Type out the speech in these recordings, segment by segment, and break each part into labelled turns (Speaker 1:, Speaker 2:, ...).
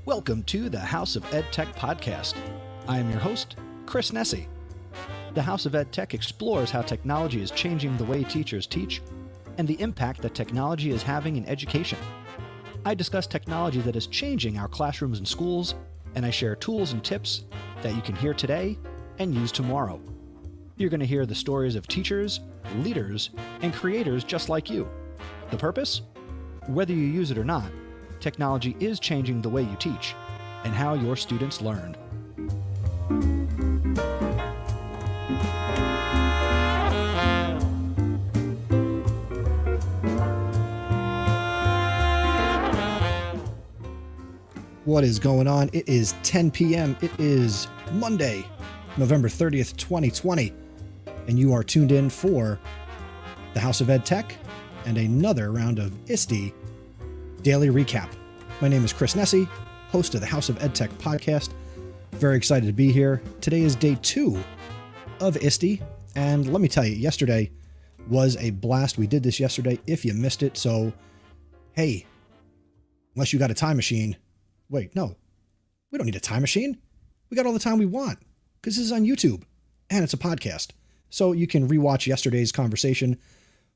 Speaker 1: Welcome to the House of Edtech podcast. I am your host, Kreiness. The House of Edtech explores how technology is changing the way teachers teach and the impact that technology is having in education. I discuss technology that is changing our classrooms and schools, and I share tools and tips that you can hear today and use tomorrow. You're going to hear the stories of teachers, leaders, and creators just like you. The purpose? Whether you use it or not, technology is changing the way you teach and how your students learn. What is going on? It is 10 p.m. It is Monday, November 30th, 2020, and you are tuned in for the House of Edtech and another round of Iste Daily Recap. My name is Kreiness, host of the House of Edtech podcast. Very excited to be here. Today is day 2 of Iste, and let me tell you, yesterday was a blast. We did this yesterday if you missed it, so hey, unless you got a time machine. Wait, no, we don't need a time machine. We got all the time we want because this is on YouTube and it's a podcast. So you can rewatch yesterday's conversation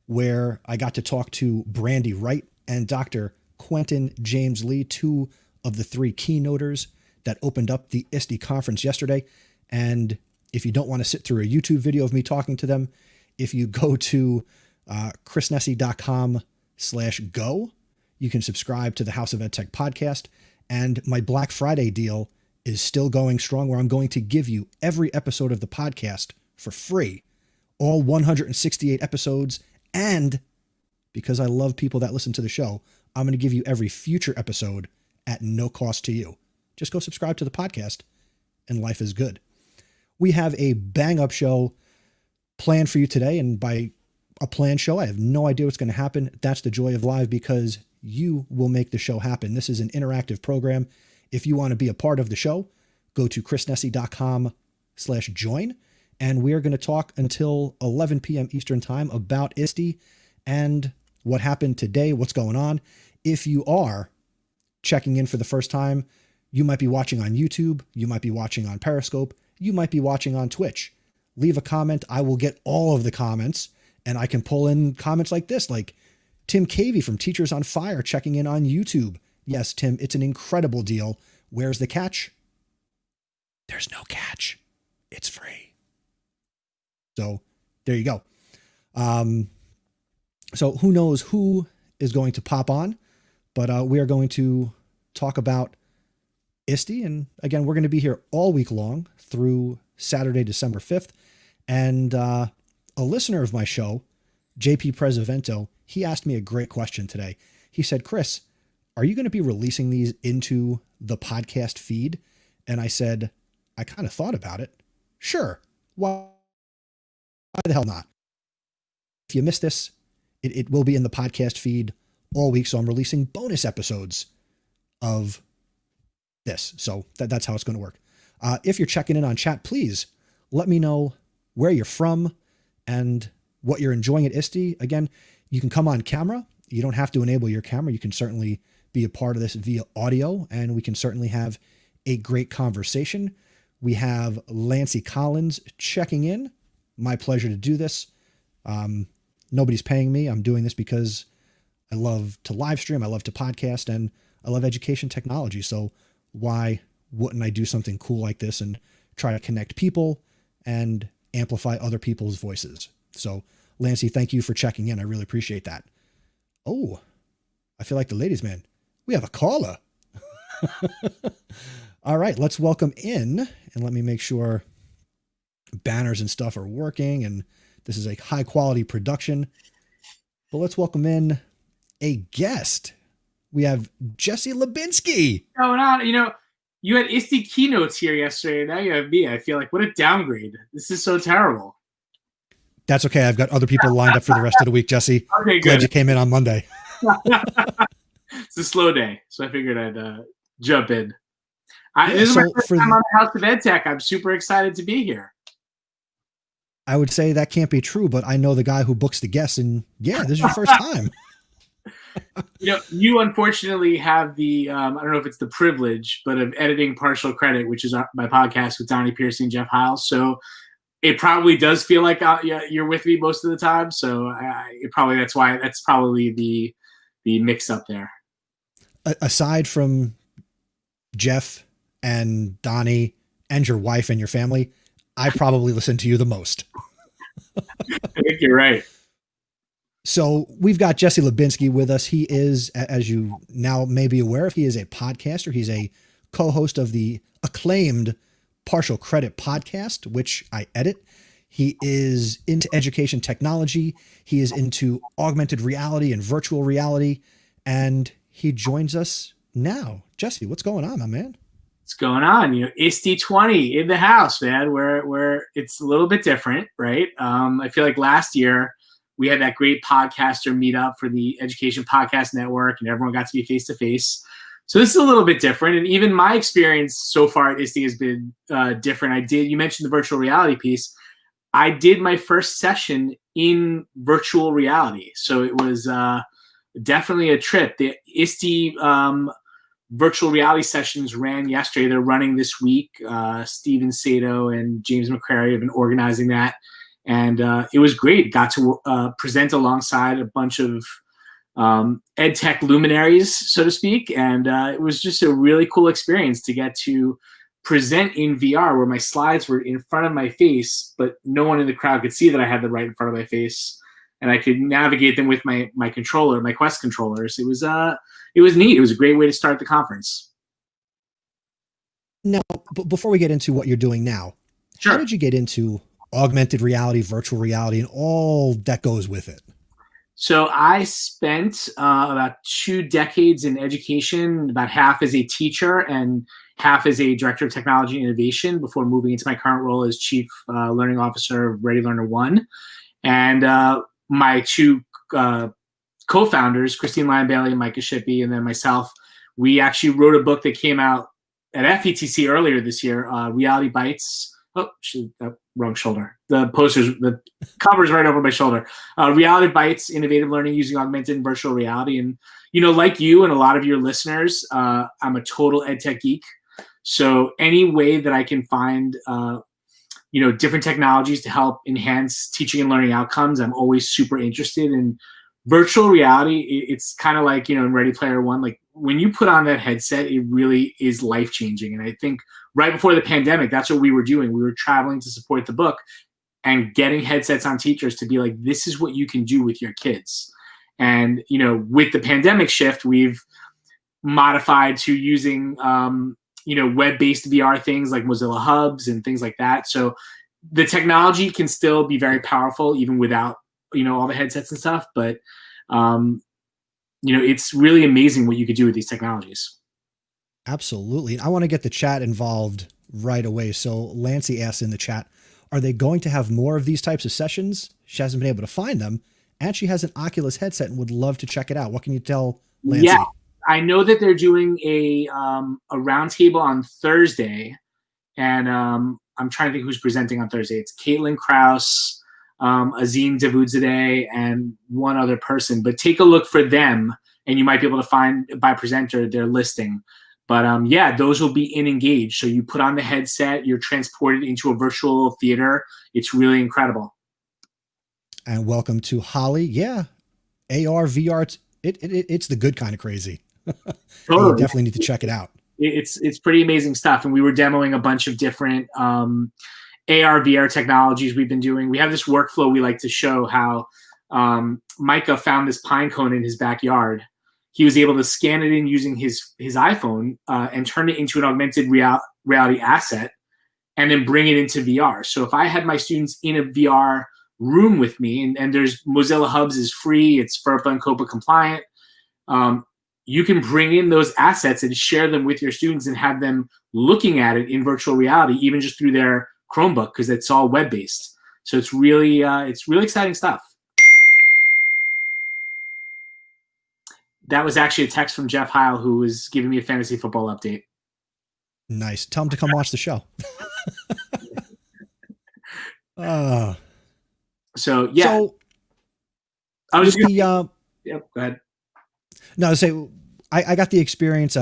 Speaker 1: where I got to talk to Brandy Wright and Dr. Quentin James Lee, 2 of the 3 keynoters that opened up the Iste conference yesterday. And if you don't want to sit through a YouTube video of me talking to them, if you go to kreiness.com/go, you can subscribe to the House of Edtech podcast. And my Black Friday deal is still going strong, where I'm going to give you every episode of the podcast for free, all 168 episodes. And because I love people that listen to the show, I'm going to give you every future episode at no cost to you. Just go subscribe to the podcast and life is good. We have a bang up show planned for you today. And by a planned show, I have no idea what's going to happen. That's the joy of live, because you will make the show happen. This is an interactive program. If you want to be a part of the show, go to kreiness.com/join. And we are going to talk until 11 p.m. Eastern time about Iste and what happened today, what's going on. If you are checking in for the first time, you might be watching on YouTube, you might be watching on Periscope, you might be watching on Twitch. Leave a comment. I will get all of the comments, and I can pull in comments like this, like Tim Cavey from Teachers on Fire checking in on YouTube. Yes, Tim, it's an incredible deal. Where's the catch? There's no catch. It's free. So there you go. So who knows who is going to pop on, but we are going to talk about Iste. And again, we're going to be here all week long through Saturday, December 5th. And a listener of my show, JP Presevento, he asked me a great question today. He said, Chris, are you going to be releasing these into the podcast feed? And I said, I kind of thought about it. Sure. Why the hell not? If you missed this, it will be in the podcast feed all week. So I'm releasing bonus episodes of this. So that's how it's going to work. If you're checking in on chat, please let me know where you're from and what you're enjoying at Iste. Again, you can come on camera. You don't have to enable your camera. You can certainly be a part of this via audio, and we can certainly have a great conversation. We have Lancey Collins checking in. My pleasure to do this. Nobody's paying me. I'm doing this because I love to live stream. I love to podcast, and I love education technology. So why wouldn't I do something cool like this and try to connect people and amplify other people's voices? So Lancey, thank you for checking in. I really appreciate that. Oh, I feel like the ladies' man. We have a caller. All right, let's welcome in, and let me make sure banners and stuff are working, and this is a high quality production. But let's welcome in a guest. We have Jesse Lebinsky.
Speaker 2: What's going on? You know, you had Iste keynotes here yesterday. Now you have me. I feel like, what a downgrade. This is so terrible.
Speaker 1: That's okay. I've got other people lined up for the rest of the week, Jesse.
Speaker 2: Okay, good.
Speaker 1: Glad you came in on Monday.
Speaker 2: It's a slow day, so I figured I'd jump in. This is my first time on the House of Edtech. I'm super excited to be here.
Speaker 1: I would say that can't be true, but I know the guy who books the guests, and yeah, this is your first time.
Speaker 2: You unfortunately have the I don't know if it's the privilege, but of editing Partial Credit, which is my podcast with Donnie Piercy and Jeff Hiles. So it probably does feel like you're with me most of the time. So that's probably the mix up there.
Speaker 1: Aside from Jeff and Donnie and your wife and your family, I probably listen to you the most.
Speaker 2: I think you're right.
Speaker 1: So we've got Jesse Lebinsky with us. He is, as you now may be aware of, he is a podcaster. He's a co-host of the acclaimed Partial Credit podcast, which I edit. He is into education technology. He is into augmented reality and virtual reality. And he joins us now. Jesse, what's going on, my man?
Speaker 2: What's going on? Iste 20 in the house, man, where it's a little bit different, right? I feel like last year we had that great podcaster meetup for the Education Podcast Network, and everyone got to be face-to-face. So this is a little bit different. And even my experience so far at Iste has been different. You mentioned the virtual reality piece. I did my first session in virtual reality. So it was definitely a trip. The Iste virtual reality sessions ran yesterday. They're running this week. Steven Sato and James McCrary have been organizing that. And it was great. Got to present alongside a bunch of Edtech luminaries, so to speak. And it was just a really cool experience to get to present in VR where my slides were in front of my face, but no one in the crowd could see that I had them right in front of my face. And I could navigate them with my controller, my Quest controllers. It was neat. It was a great way to start the conference.
Speaker 1: Now, before we get into what you're doing now,
Speaker 2: sure.
Speaker 1: How did you get into augmented reality, virtual reality, and all that goes with it?
Speaker 2: So I spent about 2 decades in education, about half as a teacher and half as a director of technology and innovation before moving into my current role as chief learning officer of Ready Learner One. And my 2 co-founders, Christine Lyon Bailey and Micah Shippey, and then myself, we actually wrote a book that came out at FETC earlier this year, Reality Bites. Oh, wrong shoulder. The cover's right over my shoulder. Reality Bites, Innovative Learning Using Augmented and Virtual Reality. And, like you and a lot of your listeners, I'm a total EdTech geek. So any way that I can find, different technologies to help enhance teaching and learning outcomes, I'm always super interested in. Virtual reality, it's kind of like, in Ready Player One, like when you put on that headset, it really is life-changing. And I think right before the pandemic, that's what we were doing. We were traveling to support the book and getting headsets on teachers to be like, this is what you can do with your kids. And, with the pandemic shift, we've modified to using, web-based VR things like Mozilla Hubs and things like that. So the technology can still be very powerful even without all the headsets and stuff, but it's really amazing what you could do with these technologies.
Speaker 1: Absolutely. I want to get the chat involved right away. So Lancy asks in the chat, are they going to have more of these types of sessions? She hasn't been able to find them, and she has an Oculus headset and would love to check it out. What can you tell Lancy?
Speaker 2: Yeah, I know that they're doing a roundtable on Thursday, and I'm trying to think who's presenting on Thursday. It's Caitlin Krause, Azim Davoudzadeh, and one other person. But take a look for them, and you might be able to find by presenter their listing. But those will be in Engage. So you put on the headset, you're transported into a virtual theater. It's really incredible.
Speaker 1: And welcome to Holly. Yeah, AR, VR, it's the good kind of crazy. Totally. You definitely need to check it out.
Speaker 2: It's pretty amazing stuff. And we were demoing a bunch of different AR, VR technologies we've been doing. We have this workflow we like to show how Micah found this pine cone in his backyard. He was able to scan it in using his iPhone and turn it into an augmented reality asset and then bring it into VR. So if I had my students in a VR room with me, and there's Mozilla Hubs is free, it's FERPA and COPA compliant, you can bring in those assets and share them with your students and have them looking at it in virtual reality, even just through their Chromebook, because it's all web-based. So it's really exciting stuff. That was actually a text from Jeff Heil, who was giving me a fantasy football update.
Speaker 1: Nice. Tell him to come watch the show.
Speaker 2: So yeah.
Speaker 1: So
Speaker 2: I was
Speaker 1: go
Speaker 2: ahead.
Speaker 1: No, to say I got the experience.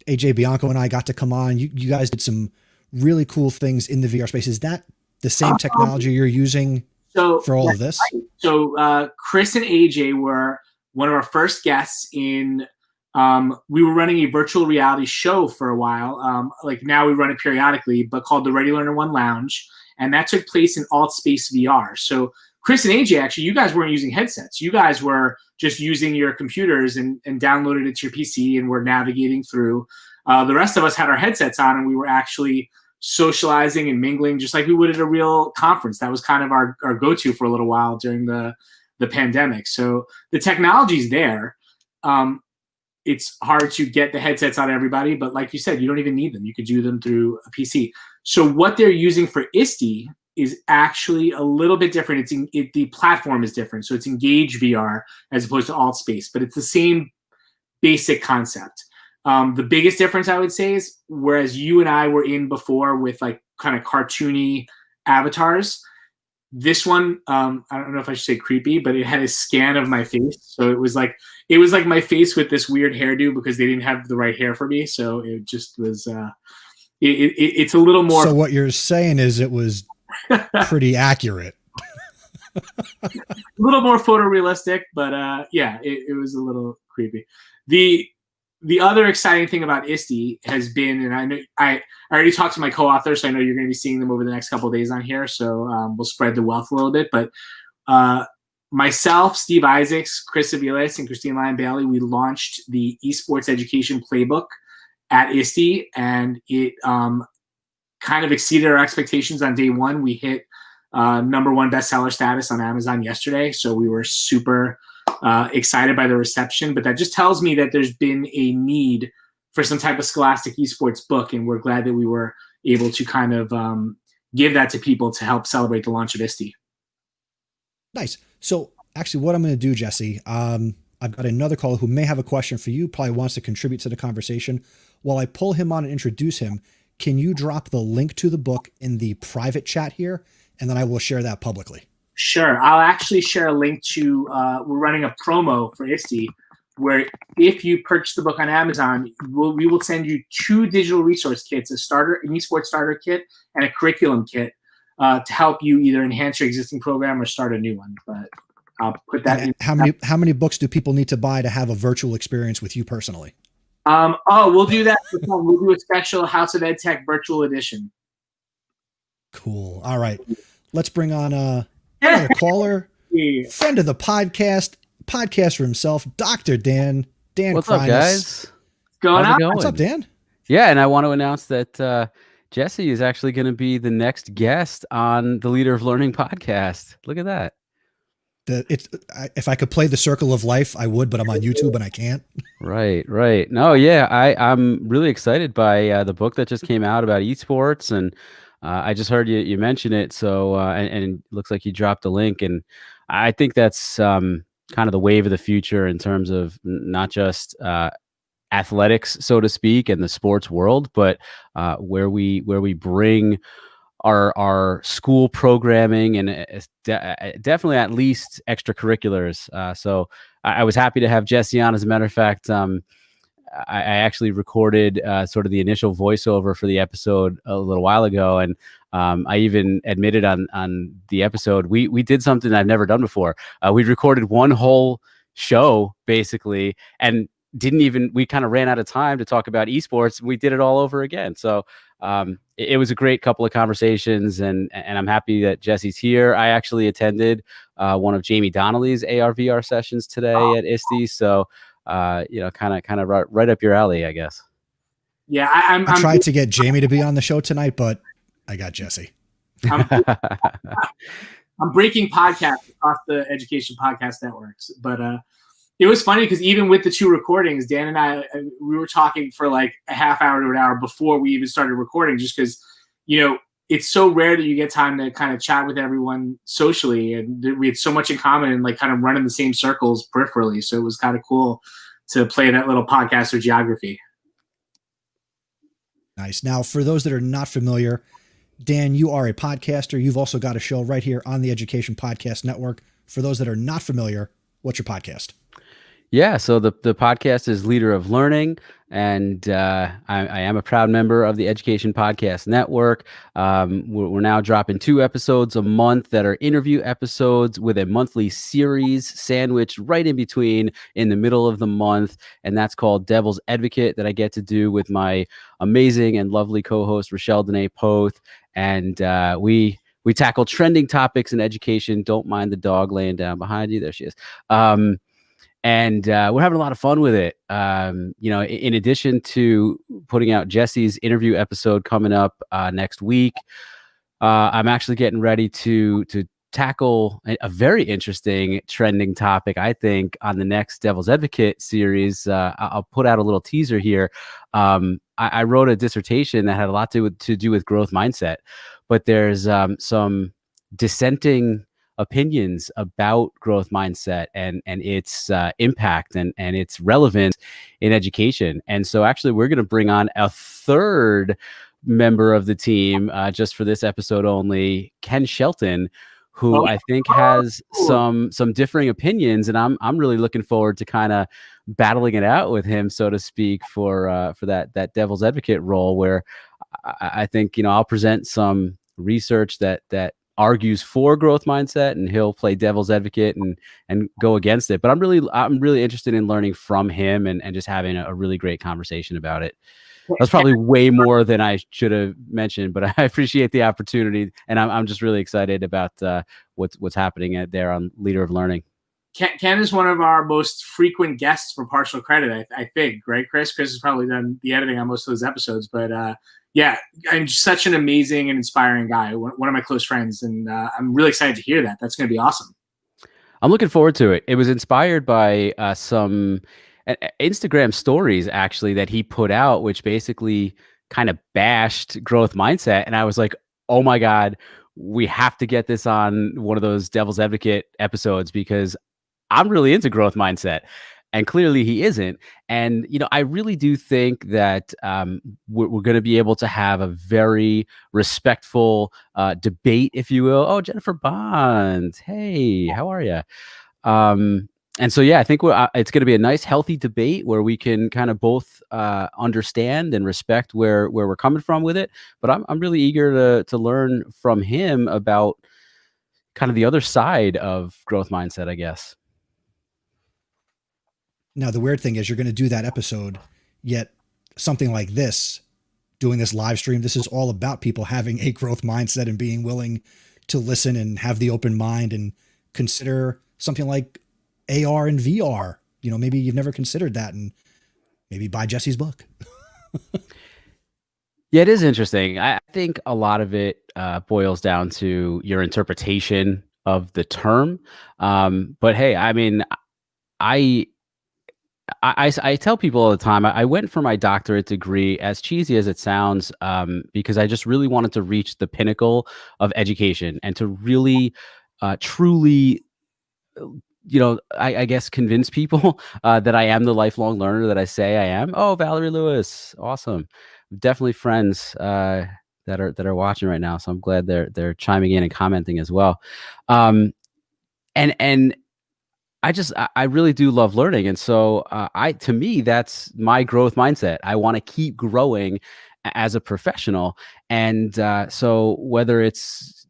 Speaker 1: AJ Bianco and I got to come on. You guys did some really cool things in the VR space. Is that the same technology you're using for all of this?
Speaker 2: Right. So Chris and AJ were one of our first guests in. We were running a virtual reality show for a while. Like now we run it periodically, but called the Ready Learner One Lounge, and that took place in AltSpace VR. So Chris and AJ, actually, you guys weren't using headsets. You guys were just using your computers and downloaded it to your PC and were navigating through. The rest of us had our headsets on, and we were actually socializing and mingling just like we would at a real conference. That was kind of our go-to for a little while during the pandemic. So the technology's there. It's hard to get the headsets on everybody, but like you said, you don't even need them. You could do them through a PC. So what they're using for Iste is actually a little bit different. The platform is different. So it's Engage VR as opposed to AltSpace, but it's the same basic concept. The biggest difference I would say is, whereas you and I were in before with like kind of cartoony avatars, this one, I don't know if I should say creepy, but it had a scan of my face. So it was like my face with this weird hairdo because they didn't have the right hair for me. So it just was, it's a little more.
Speaker 1: So what you're saying is it was pretty accurate.
Speaker 2: A little more photorealistic, but yeah, it was a little creepy. The other exciting thing about Iste has been, and I know I already talked to my co-author, so I know you're going to be seeing them over the next couple of days on here. So we'll spread the wealth a little bit. But myself, Steve Isaacs, Chris Aviles, and Christine Lyon Bailey, we launched the Esports Education Playbook at Iste, and it kind of exceeded our expectations on day one. We hit #1 bestseller status on Amazon yesterday, so we were super excited by the reception. But that just tells me that there's been a need for some type of scholastic esports book, and we're glad that we were able to kind of give that to people to help celebrate the launch of Iste.
Speaker 1: Nice. So actually what I'm going to do, Jesse, I've got another caller who may have a question for you, probably wants to contribute to the conversation. While I pull him on and introduce him, can you drop the link to the book in the private chat here? And then I will share that publicly.
Speaker 2: Sure. I'll actually share a link to, we're running a promo for Iste, where if you purchase the book on Amazon, we will send you 2 digital resource kits, an esports starter kit and a curriculum kit to help you either enhance your existing program or start a new one. But I'll put that in.
Speaker 1: How many books do people need to buy to have a virtual experience with you personally?
Speaker 2: We'll do that. We'll do a special House of Edtech virtual edition.
Speaker 1: Cool. All right. Let's bring on a caller, friend of the podcast, podcaster himself, Dr. Dan
Speaker 3: What's
Speaker 1: Kreiness.
Speaker 3: up, guys?
Speaker 1: What's up, Dan?
Speaker 3: Yeah, and I want to announce that Jesse is actually going to be the next guest on the Leader of Learning podcast. Look at that.
Speaker 1: If I could play the Circle of Life, I would, but I'm on YouTube and I can't. Right.
Speaker 3: No, yeah, I'm really excited by the book that just came out about esports, and I just heard you mention it. So and it looks like you dropped a link, and I think that's kind of the wave of the future in terms of not just athletics, so to speak, and the sports world, but where we bring our school programming and definitely at least extracurriculars. So I was happy to have Jesse on. As a matter of fact, I actually recorded sort of the initial voiceover for the episode a little while ago, and I even admitted on the episode we did something I've never done before. We recorded one whole show basically, and we kind of ran out of time to talk about esports. We did it all over again. So it was a great couple of conversations, and I'm happy that Jesse's here. I actually attended one of Jamie Donnelly's AR/VR sessions today at Iste. So kind of right up your alley, I guess.
Speaker 2: Yeah, I
Speaker 1: tried to get Jamie to be on the show tonight, but I got Jesse.
Speaker 2: I'm breaking podcasts across the education podcast networks, but it was funny because even with the 2 recordings, Dan and I, we were talking for like a half hour to an hour before we even started recording, just because, it's so rare that you get time to kind of chat with everyone socially. And we had so much in common and like kind of running the same circles peripherally. So it was kind of cool to play that little podcaster geography.
Speaker 1: Nice. Now, for those that are not familiar, Dan, you are a podcaster. You've also got a show right here on the Education Podcast Network. For those that are not familiar, what's your podcast?
Speaker 3: Yeah, so the podcast is Leader of Learning, and I am a proud member of the Education Podcast Network. We're now dropping 2 episodes a month that are interview episodes with a monthly series sandwiched right in between in the middle of the month, and that's called Devil's Advocate that I get to do with my amazing and lovely co-host Rochelle Danae Poth, and we tackle trending topics in education. Don't mind the dog laying down behind you. There she is. And we're having a lot of fun with it. In addition to putting out Jesse's interview episode coming up next week, I'm actually getting ready to tackle a very interesting trending topic, I think, on the next Devil's Advocate series. I'll put out a little teaser here. I wrote a dissertation that had a lot to do with growth mindset, but there's some dissenting opinions about growth mindset and its impact and its relevance in education. And so actually we're going to bring on a third member of the team just for this episode only, Ken Shelton, who I think has some differing opinions, and I'm really looking forward to kind of battling it out with him, so to speak, for that devil's advocate role, where I think I'll present some research that argues for growth mindset, and he'll play devil's advocate and go against it. But I'm really interested in learning from him and just having a really great conversation about it. That's probably way more than I should have mentioned, but I appreciate the opportunity, and I'm just really excited about what's happening there on Leader of Learning.
Speaker 2: Ken is one of our most frequent guests for Partial Credit, I think, right, Chris? Chris has probably done the editing on most of those episodes, but yeah, I'm such an amazing and inspiring guy, one of my close friends, and I'm really excited to hear that. That's going to be awesome.
Speaker 3: I'm looking forward to it. It was inspired by some Instagram stories, actually, that he put out, which basically kind of bashed growth mindset. And I was like, oh my God, we have to get this on one of those Devil's Advocate episodes, because I'm really into growth mindset. And clearly he isn't. And, I really do think that we're going to be able to have a very respectful debate, if you will. Oh, Jennifer Bond. Hey, how are you? And so, yeah, I think it's going to be a nice, healthy debate where we can kind of both understand and respect where we're coming from with it. But I'm really eager to learn from him about kind of the other side of growth mindset, I guess.
Speaker 1: Now, the weird thing is you're going to do that episode, yet something like this, doing this live stream, this is all about people having a growth mindset and being willing to listen and have the open mind and consider something like AR and VR. Maybe you've never considered that, and maybe buy Jesse's book.
Speaker 3: Yeah, it is interesting. I think a lot of it boils down to your interpretation of the term. But hey, I mean, I tell people all the time, I went for my doctorate degree, as cheesy as it sounds, because I just really wanted to reach the pinnacle of education and to really, truly, I guess convince people that I am the lifelong learner that I say I am. Oh, Valerie Lewis, awesome! Definitely friends that are watching right now, so I'm glad they're chiming in and commenting as well. And I really do love learning. And so to me, that's my growth mindset. I want to keep growing as a professional. And so whether it's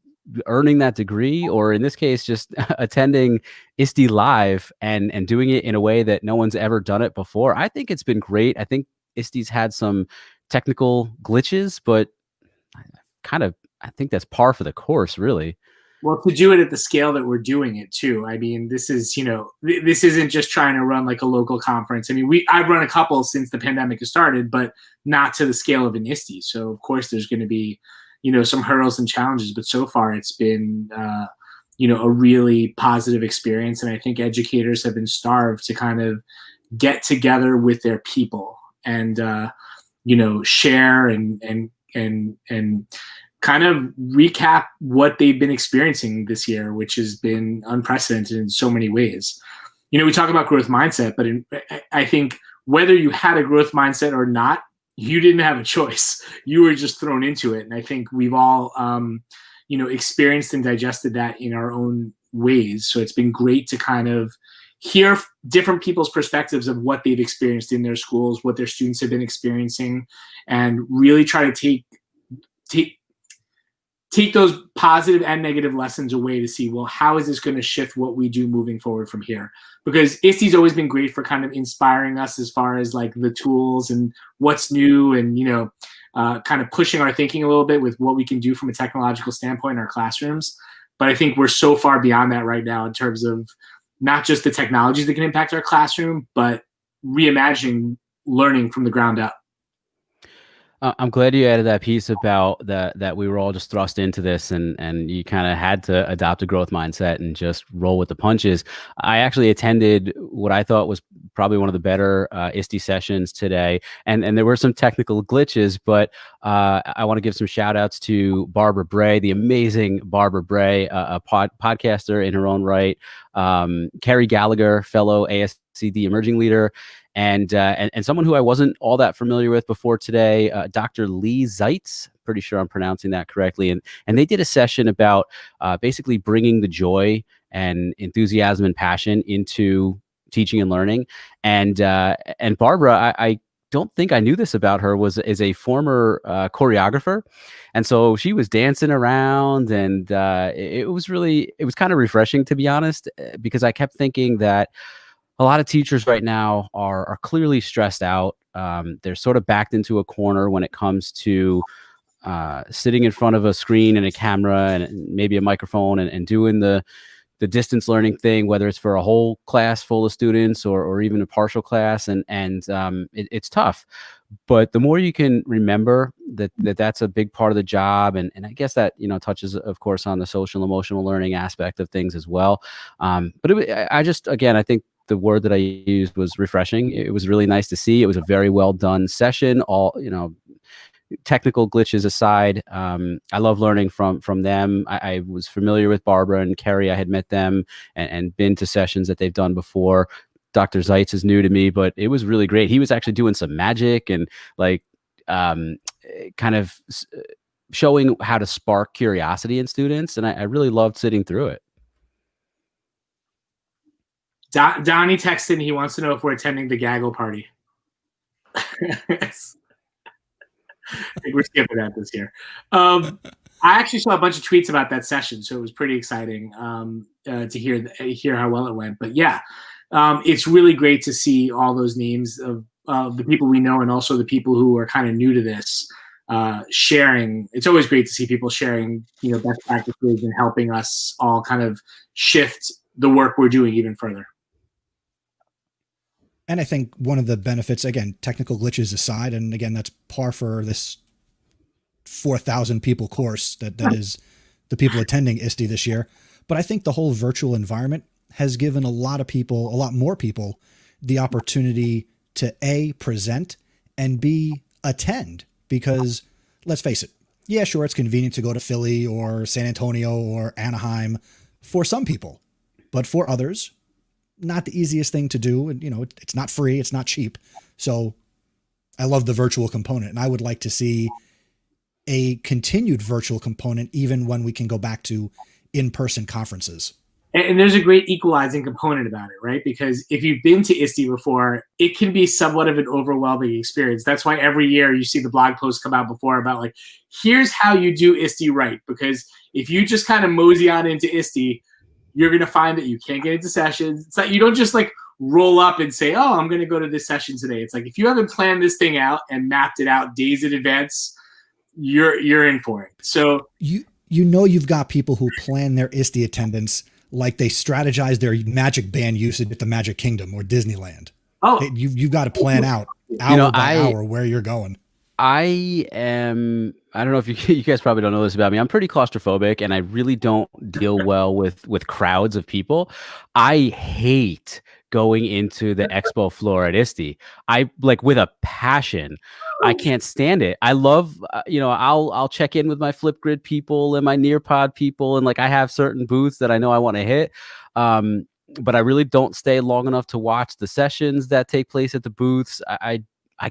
Speaker 3: earning that degree, or in this case, just attending Iste live and doing it in a way that no one's ever done it before, I think it's been great. I think Iste's had some technical glitches, but I think that's par for the course, really.
Speaker 2: Well, to do it at the scale that we're doing it too. I mean, this is, this isn't just trying to run like a local conference. I mean, I've run a couple since the pandemic has started, but not to the scale of an Iste. So of course there's going to be, some hurdles and challenges, but so far it's been, a really positive experience. And I think educators have been starved to kind of get together with their people and, share and kind of recap what they've been experiencing this year, which has been unprecedented in so many ways. We talk about growth mindset, but I think whether you had a growth mindset or not, you didn't have a choice. You were just thrown into it. And I think we've all, experienced and digested that in our own ways. So it's been great to kind of hear different people's perspectives of what they've experienced in their schools, what their students have been experiencing, and really try to take those positive and negative lessons away to see, well, how is this going to shift what we do moving forward from here? Because Iste's always been great for kind of inspiring us as far as like the tools and what's new, and kind of pushing our thinking a little bit with what we can do from a technological standpoint in our classrooms. But I think we're so far beyond that right now in terms of not just the technologies that can impact our classroom, but reimagining learning from the ground up.
Speaker 3: I'm glad you added that piece about that we were all just thrust into this, and you kind of had to adopt a growth mindset and just roll with the punches. I actually attended what I thought was probably one of the better Iste sessions today, and there were some technical glitches, but I want to give some shout outs to Barbara Bray, the amazing Barbara Bray, a podcaster in her own right, Carrie Gallagher, fellow ASCD emerging leader, and someone who I wasn't all that familiar with before today, Dr. Lee Zeitz, pretty sure I'm pronouncing that correctly. And they did a session about basically bringing the joy and enthusiasm and passion into teaching and learning. And Barbara, I don't think I knew this about her, is a former choreographer. And so she was dancing around, and it was kind of refreshing, to be honest, because I kept thinking that a lot of teachers right now are clearly stressed out. They're sort of backed into a corner when it comes to sitting in front of a screen and a camera and maybe a microphone and doing the distance learning thing, whether it's for a whole class full of students or even a partial class. And it's tough. But the more you can remember that's a big part of the job. And I guess that, touches, of course, on the social emotional learning aspect of things as well. But I think the word that I used was refreshing. It was really nice to see. It was a very well done session. All, technical glitches aside, I love learning from them. I was familiar with Barbara and Carrie. I had met them and been to sessions that they've done before. Dr. Zeitz is new to me, but it was really great. He was actually doing some magic and kind of showing how to spark curiosity in students. And I really loved sitting through it.
Speaker 2: Donnie texted, he wants to know if we're attending the gaggle party. I think we're skipping that this year. I actually saw a bunch of tweets about that session, so it was pretty exciting to hear how well it went. But yeah, it's really great to see all those names of the people we know and also the people who are kind of new to this sharing. It's always great to see people sharing, best practices and helping us all kind of shift the work we're doing even further.
Speaker 1: And I think one of the benefits, again, technical glitches aside, and again, that's par for this 4,000 people course that is the people attending Iste this year. But I think the whole virtual environment has given a lot more people, the opportunity to A, present, and B, attend. Because let's face it, yeah, sure, it's convenient to go to Philly or San Antonio or Anaheim for some people, but for others, not the easiest thing to do. And, it's not free. It's not cheap. So I love the virtual component, and I would like to see a continued virtual component, even when we can go back to in-person conferences.
Speaker 2: And there's a great equalizing component about it, right? Because if you've been to Iste before, it can be somewhat of an overwhelming experience. That's why every year you see the blog posts come out before about like, here's how you do Iste right. Because if you just kind of mosey on into Iste, you're going to find that you can't get into sessions. It's like you don't just like roll up and say, oh, I'm going to go to this session today. It's like if you haven't planned this thing out and mapped it out days in advance, you're in for it. So
Speaker 1: you've got people who plan their Iste attendance like they strategize their magic band usage at the Magic Kingdom or Disneyland. Oh, you've got to plan out hour by hour where you're going.
Speaker 3: I don't know if you guys probably don't know this about me. I'm pretty claustrophobic, and I really don't deal well with crowds of people. I hate going into the expo floor at Iste. I with a passion. I can't stand it. I love, I'll check in with my Flipgrid people and my Nearpod people, and I have certain booths that I know I want to hit. But I really don't stay long enough to watch the sessions that take place at the booths. I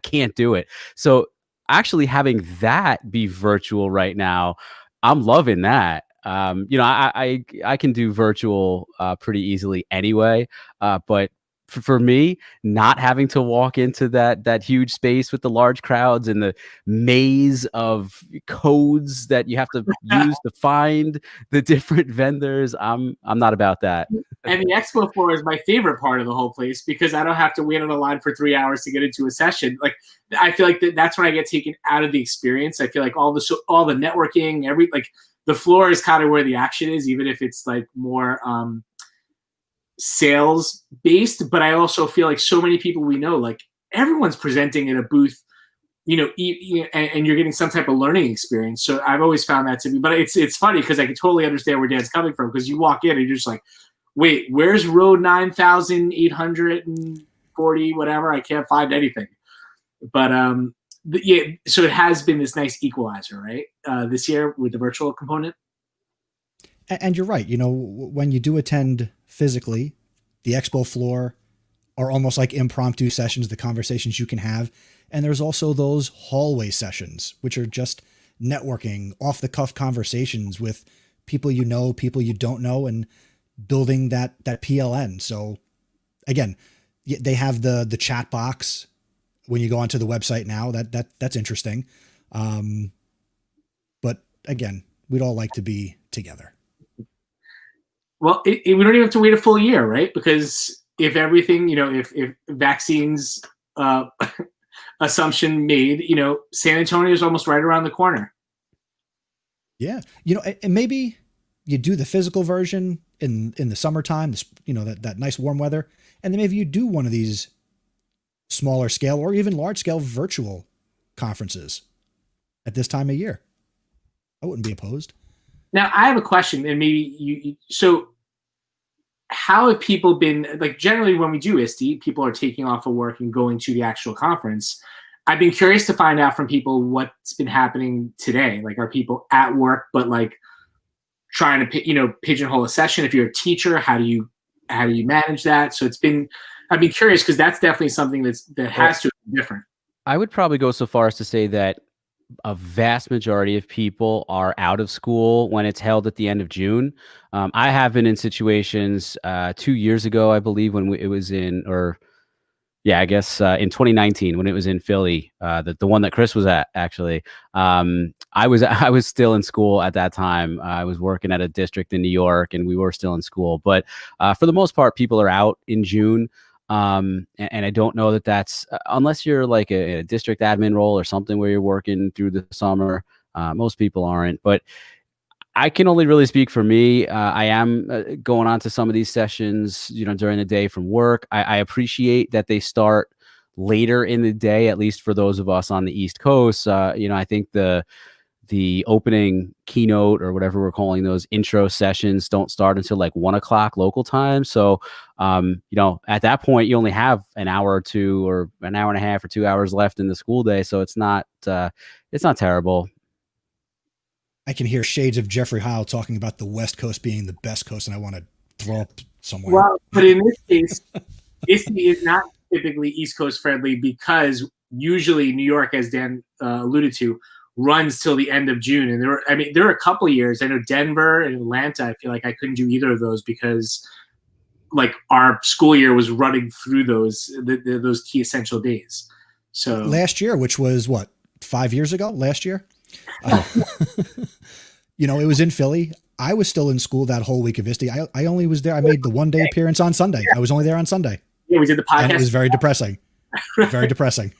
Speaker 3: can't do it. So actually having that be virtual right now, I'm loving that. I can do virtual pretty easily anyway. But for me, not having to walk into that huge space with the large crowds and the maze of codes that you have to use to find the different vendors, I'm not about that.
Speaker 2: And the expo floor is my favorite part of the whole place because I don't have to wait on a line for 3 hours to get into a session. Like, I feel like that's when I get taken out of the experience. I feel like all the networking, the floor is kind of where the action is, even if it's like more sales based. But I also feel like so many people we know, like everyone's presenting in a booth, and you're getting some type of learning experience. So I've always found that to be, but it's funny because I can totally understand where Dan's coming from, because you walk in and you're just like, wait, where's row 9,840, whatever? I can't find anything. But so it has been this nice equalizer, right? This year with the virtual component.
Speaker 1: And you're right. When you do attend physically, the expo floor are almost like impromptu sessions, the conversations you can have. And there's also those hallway sessions, which are just networking, off the cuff conversations with people people you don't know, and building that PLN. So again, they have the chat box when you go onto the website now. That's interesting. But again, we'd all like to be together.
Speaker 2: Well, we don't even have to wait a full year, right? Because if everything, if vaccines assumption made, San Antonio is almost right around the corner.
Speaker 1: Yeah. And maybe you do the physical version in the summertime, that nice warm weather. And then maybe you do one of these smaller scale or even large scale virtual conferences at this time of year. I wouldn't be opposed.
Speaker 2: Now I have a question, and maybe so how have people been, like, generally when we do Iste, people are taking off of work and going to the actual conference. I've been curious to find out from people what's been happening today. Like, are people at work, but like trying to, pigeonhole a session? If you're a teacher, how do you manage that? So I've been curious, because that's definitely something that has to be different.
Speaker 3: I would probably go so far as to say that a vast majority of people are out of school when it's held at the end of June. I have been in situations 2 years ago, I believe, when it was in 2019, when it was in Philly, the one that Chris was at, actually. I was still in school at that time. I was working at a district in New York, and we were still in school. But for the most part, people are out in June. And I don't know that that's unless you're like a district admin role or something where you're working through the summer. Most people aren't, but I can only really speak for me. I am going on to some of these sessions, during the day from work. I appreciate that they start later in the day, at least for those of us on the East Coast. I think the opening keynote, or whatever we're calling those intro sessions, don't start until like 1 o'clock local time. So, at that point, you only have an hour or two, or an hour and a half or 2 hours left in the school day. So it's not terrible.
Speaker 1: I can hear shades of Jeffrey Heil talking about the West Coast being the best coast, and I want to throw up somewhere.
Speaker 2: Well, but in this case, Iste is not typically East Coast friendly, because usually New York, as Dan alluded to, runs till the end of June. And there were a couple of years, I know Denver and Atlanta, I feel like I couldn't do either of those because like our school year was running through those key essential days. So
Speaker 1: last year, which was what, 5 years ago, last year, it was in Philly. I was still in school that whole week of Iste. I only was there. I made the 1 day appearance on Sunday. I was only there on Sunday.
Speaker 2: Yeah, we did the podcast.
Speaker 1: And it was very depressing. Very depressing.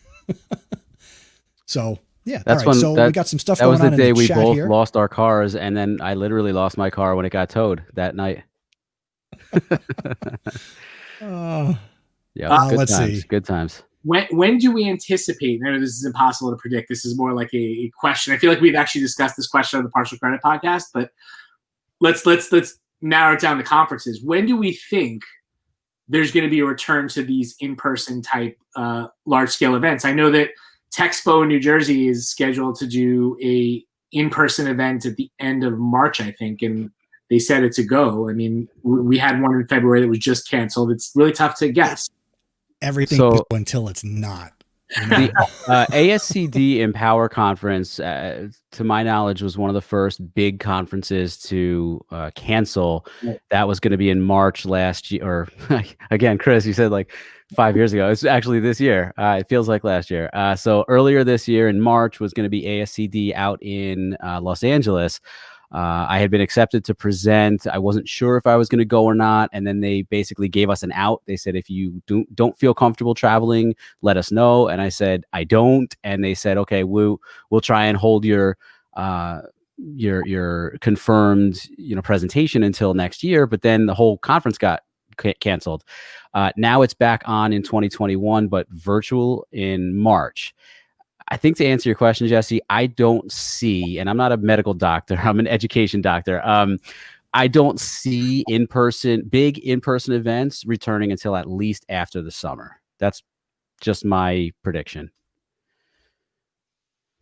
Speaker 1: So yeah,
Speaker 3: that's
Speaker 1: all right.
Speaker 3: when
Speaker 1: So we got some stuff
Speaker 3: that
Speaker 1: going
Speaker 3: was
Speaker 1: on
Speaker 3: the day
Speaker 1: in the
Speaker 3: we
Speaker 1: chat
Speaker 3: both
Speaker 1: here.
Speaker 3: lost our cars, and then I literally lost my car when it got towed that night. Yeah,
Speaker 1: let's see.
Speaker 3: Good times.
Speaker 2: When do we anticipate? I know this is impossible to predict. This is more like a question. I feel like we've actually discussed this question on the Partial Credit podcast, but let's narrow it down to conferences. When do we think there's going to be a return to these in-person type large scale events? I know that Texpo in New Jersey is scheduled to do a in-person event at the end of March, I think, and they said it's a go. I mean, we had one in February that was just canceled. It's really tough to guess.
Speaker 1: Everything until it's not. You know?
Speaker 3: The ASCD Empower Conference, to my knowledge, was one of the first big conferences to cancel.
Speaker 2: Right.
Speaker 3: That was going to be in March last year. Or again, Chris, you said like 5 years ago. It's actually this year. It feels like last year. So earlier this year in March was going to be ASCD out in Los Angeles. I had been accepted to present. I wasn't sure if I was going to go or not. And then they basically gave us an out. They said, if you don't feel comfortable traveling, let us know. And I said, I don't. And they said, okay, we'll try and hold your confirmed, presentation until next year. But then the whole conference got canceled. Now it's back on in 2021, but virtual in March. I think to answer your question, Jesse, I don't see, and I'm not a medical doctor, I'm an education doctor. I don't see big in-person events returning until at least after the summer. That's just my prediction.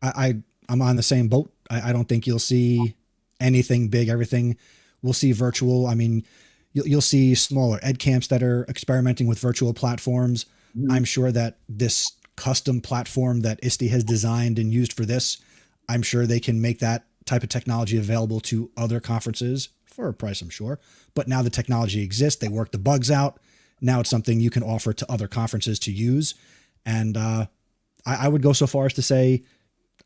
Speaker 1: I'm on the same boat. I don't think you'll see anything big. Everything we'll see virtual. I mean, you'll see smaller ed camps that are experimenting with virtual platforms. Mm-hmm. I'm sure that this custom platform that Iste has designed and used for this, I'm sure they can make that type of technology available to other conferences for a price, I'm sure. But now the technology exists. They work the bugs out. Now it's something you can offer to other conferences to use. And I would go so far as to say,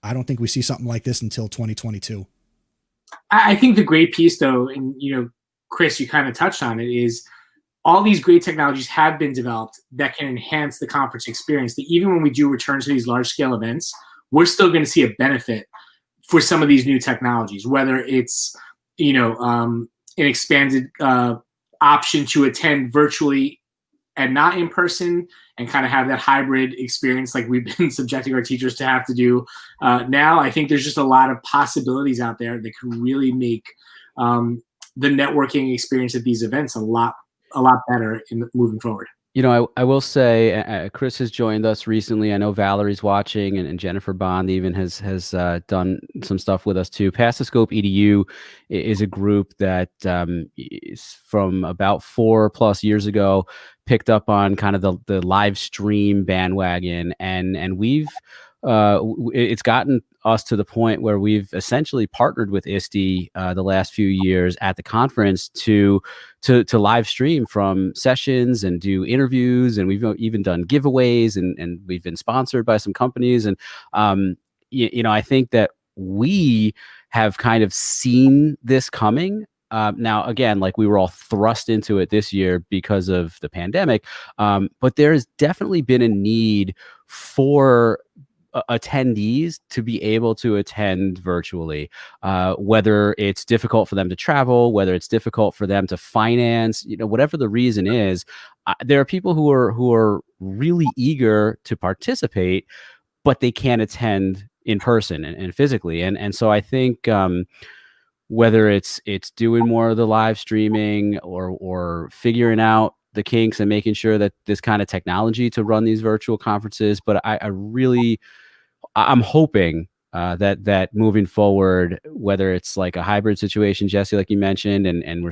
Speaker 1: I don't think we see something like this until 2022.
Speaker 2: I think the great piece, though, and Chris, you kind of touched on it, is all these great technologies have been developed that can enhance the conference experience. That even when we do return to these large scale events, we're still going to see a benefit for some of these new technologies, whether it's an expanded option to attend virtually and not in person, and kind of have that hybrid experience like we've been subjecting our teachers to have to do now. I think there's just a lot of possibilities out there that can really make the networking experience at these events a lot better in moving forward.
Speaker 3: I will say, Chris has joined us recently. I know Valerie's watching, and Jennifer Bond even has done some stuff with us too. Pass the Scope EDU is a group that is from about 4+ years ago, picked up on kind of the live stream bandwagon, and we've it's gotten us to the point where we've essentially partnered with Iste the last few years at the conference to live stream from sessions and do interviews, and we've even done giveaways, and we've been sponsored by some companies, and I think that we have kind of seen this coming. Now, again, like we were all thrust into it this year because of the pandemic, but there has definitely been a need for attendees to be able to attend virtually, whether it's difficult for them to travel, whether it's difficult for them to finance, whatever the reason is. There are people who are really eager to participate, but they can't attend in person and physically. And so I think whether it's doing more of the live streaming or figuring out the kinks and making sure that this kind of technology to run these virtual conferences, but I'm hoping that moving forward, whether it's like a hybrid situation, Jesse, like you mentioned, and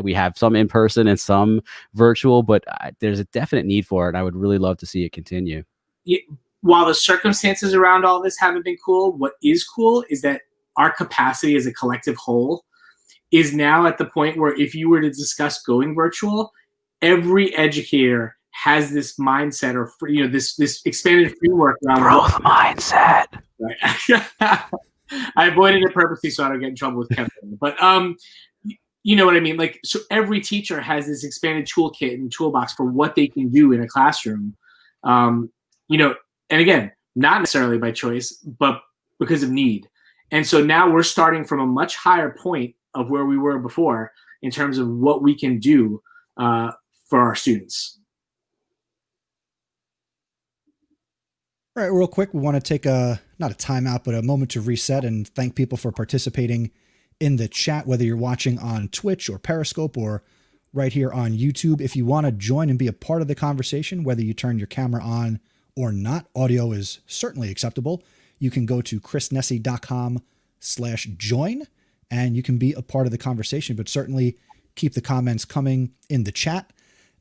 Speaker 3: we have some in person and some virtual, but there's a definite need for it. And I would really love to see it continue.
Speaker 2: Yeah, while the circumstances around all this haven't been cool, what is cool is that our capacity as a collective whole is now at the point where if you were to discuss going virtual, every educator has this mindset, or this expanded framework around
Speaker 3: growth mindset.
Speaker 2: Right. I avoided it purposely so I don't get in trouble with Kevin. But you know what I mean? Like, so every teacher has this expanded toolkit and toolbox for what they can do in a classroom. And again, not necessarily by choice, but because of need. And so now we're starting from a much higher point of where we were before in terms of what we can do for our students.
Speaker 1: All right, real quick, we want to take not a timeout, but a moment to reset and thank people for participating in the chat, whether you're watching on Twitch or Periscope or right here on YouTube. If you want to join and be a part of the conversation, whether you turn your camera on or not, audio is certainly acceptable. You can go to chrisnesse.com/join and you can be a part of the conversation, but certainly keep the comments coming in the chat.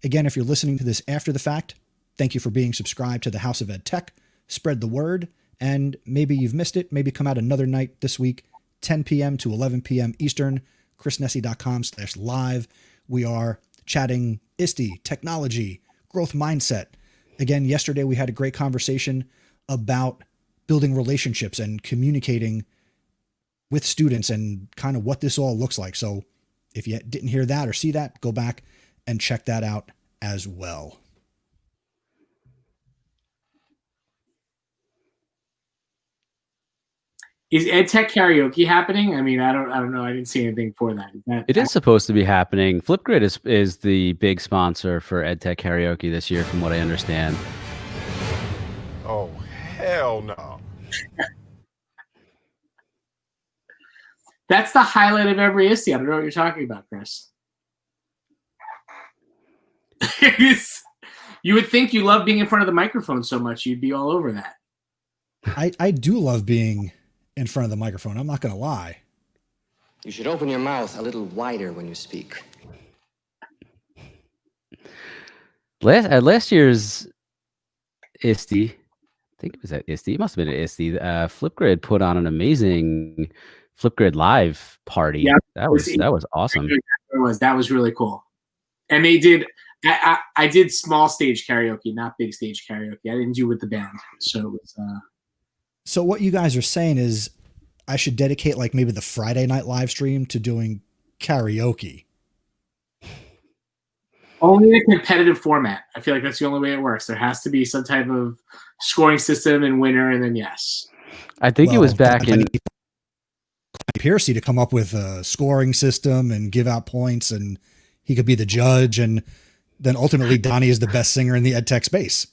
Speaker 1: Again, if you're listening to this after the fact, thank you for being subscribed to the House of Edtech. spread the word. And maybe you've missed it. Maybe come out another night this week, 10 p.m. to 11 p.m. Eastern, chrisnessy.com/live. We are chatting Iste, technology, growth mindset. Again, yesterday we had a great conversation about building relationships and communicating with students and kind of what this all looks like. So if you didn't hear that or see that, go back and check that out as well.
Speaker 2: Is Edtech Karaoke happening? I mean, I don't know. I didn't see anything for that.
Speaker 3: It is supposed to be happening. Flipgrid is the big sponsor for Edtech Karaoke this year, from what I understand.
Speaker 4: Oh, hell no.
Speaker 2: That's the highlight of every Iste. I don't know what you're talking about, Chris. You would think you love being in front of the microphone so much, you'd be all over that.
Speaker 1: I do love being in front of the microphone. I'm not going to lie.
Speaker 5: You should open your mouth a little wider when you speak.
Speaker 3: Last year's Iste, I think it was at Iste. It must have been at Iste. Flipgrid put on an amazing Flipgrid live party.
Speaker 2: Yeah,
Speaker 3: that was awesome.
Speaker 2: That was really cool. And they did. I did small stage karaoke, not big stage karaoke. I didn't do with the band, so it was.
Speaker 1: So what you guys are saying is I should dedicate like maybe the Friday night live stream to doing karaoke.
Speaker 2: Only in a competitive format. I feel like that's the only way it works. There has to be some type of scoring system and winner, and then yes.
Speaker 3: I think it was back in
Speaker 1: Piercy to come up with a scoring system and give out points, and he could be the judge, and then ultimately Donnie is the best singer in the EdTech space.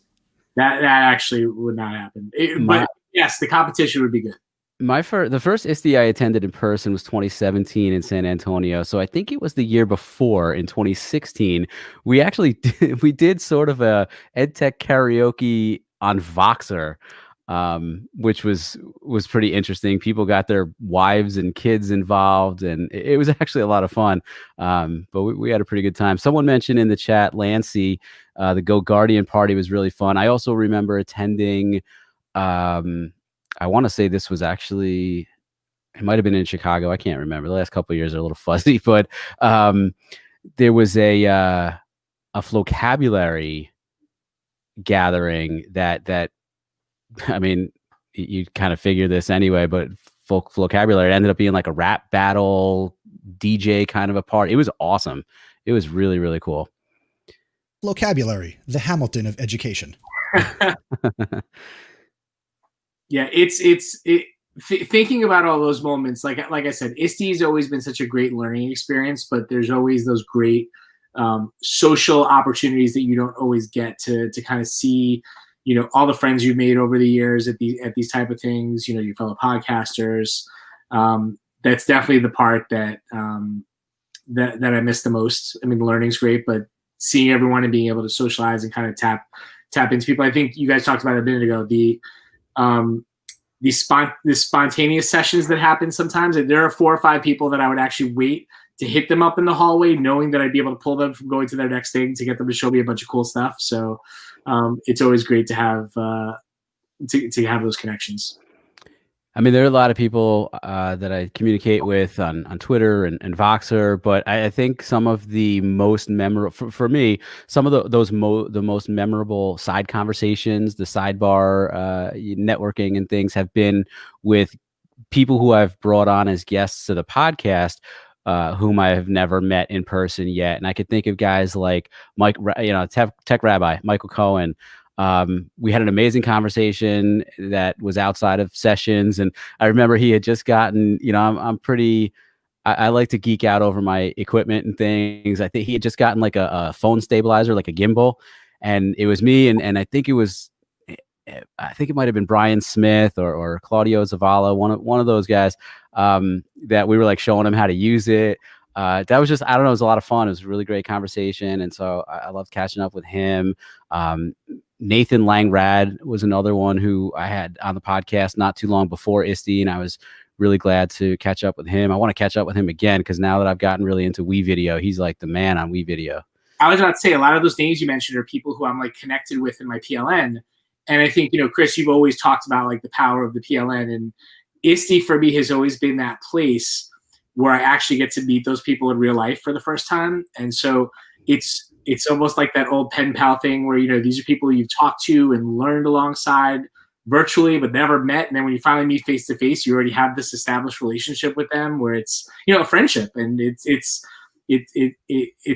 Speaker 2: That actually would not happen. But yes, the competition would be good.
Speaker 3: The first Iste I attended in person was 2017 in San Antonio. So I think it was the year before, in 2016, we actually did sort of a EdTech karaoke on Voxer, which was pretty interesting. People got their wives and kids involved, and it was actually a lot of fun. But we had a pretty good time. Someone mentioned in the chat, Lancy, the Go Guardian party was really fun. I also remember attending, I want to say this was actually, it might have been in Chicago. I can't remember. The last couple of years are a little fuzzy, but there was a vocabulary gathering that I mean, you kind of figure this anyway, but vocabulary ended up being like a rap battle, DJ kind of a party. It was awesome. It was really, really cool.
Speaker 1: Vocabulary, the Hamilton of education.
Speaker 2: Yeah, thinking about all those moments, like I said, Iste has always been such a great learning experience, but there's always those great social opportunities that you don't always get to kind of see, you know, all the friends you've made over the years at these type of things, you know, your fellow podcasters. That's definitely the part that I miss the most. I mean, the learning's great, but seeing everyone and being able to socialize and kind of tap into people. I think you guys talked about it a minute ago, the spontaneous sessions that happen sometimes. There are 4 or 5 people that I would actually wait to hit them up in the hallway, knowing that I'd be able to pull them from going to their next thing to get them to show me a bunch of cool stuff. So it's always great to have to have those connections.
Speaker 3: I mean, there are a lot of people that I communicate with on Twitter and Voxer, but I think some of the most memorable, for me, some of the most memorable side conversations, the sidebar networking and things have been with people who I've brought on as guests to the podcast, whom I have never met in person yet. And I could think of guys like Mike, Tech Rabbi, Michael Cohen. We had an amazing conversation that was outside of sessions. And I remember he had just gotten, I like to geek out over my equipment and things. I think he had just gotten like a phone stabilizer, like a gimbal. And it was me. And I think it might've been Brian Smith or Claudio Zavala, one of those guys, that we were like showing him how to use it. That was just, I don't know, it was a lot of fun. It was a really great conversation. And so I loved catching up with him. Nathan Langrad was another one who I had on the podcast not too long before Iste, and I was really glad to catch up with him. I want to catch up with him again because now that I've gotten really into Wii Video, he's like the man on Wii Video.
Speaker 2: I was about to say, a lot of those names you mentioned are people who I'm like connected with in my PLN, And I think, Chris, you've always talked about like the power of the PLN, and Iste for me has always been that place where I actually get to meet those people in real life for the first time. And so it's almost like that old pen pal thing where, these are people you've talked to and learned alongside virtually, but never met. And then when you finally meet face to face, you already have this established relationship with them where it's, a friendship, and it's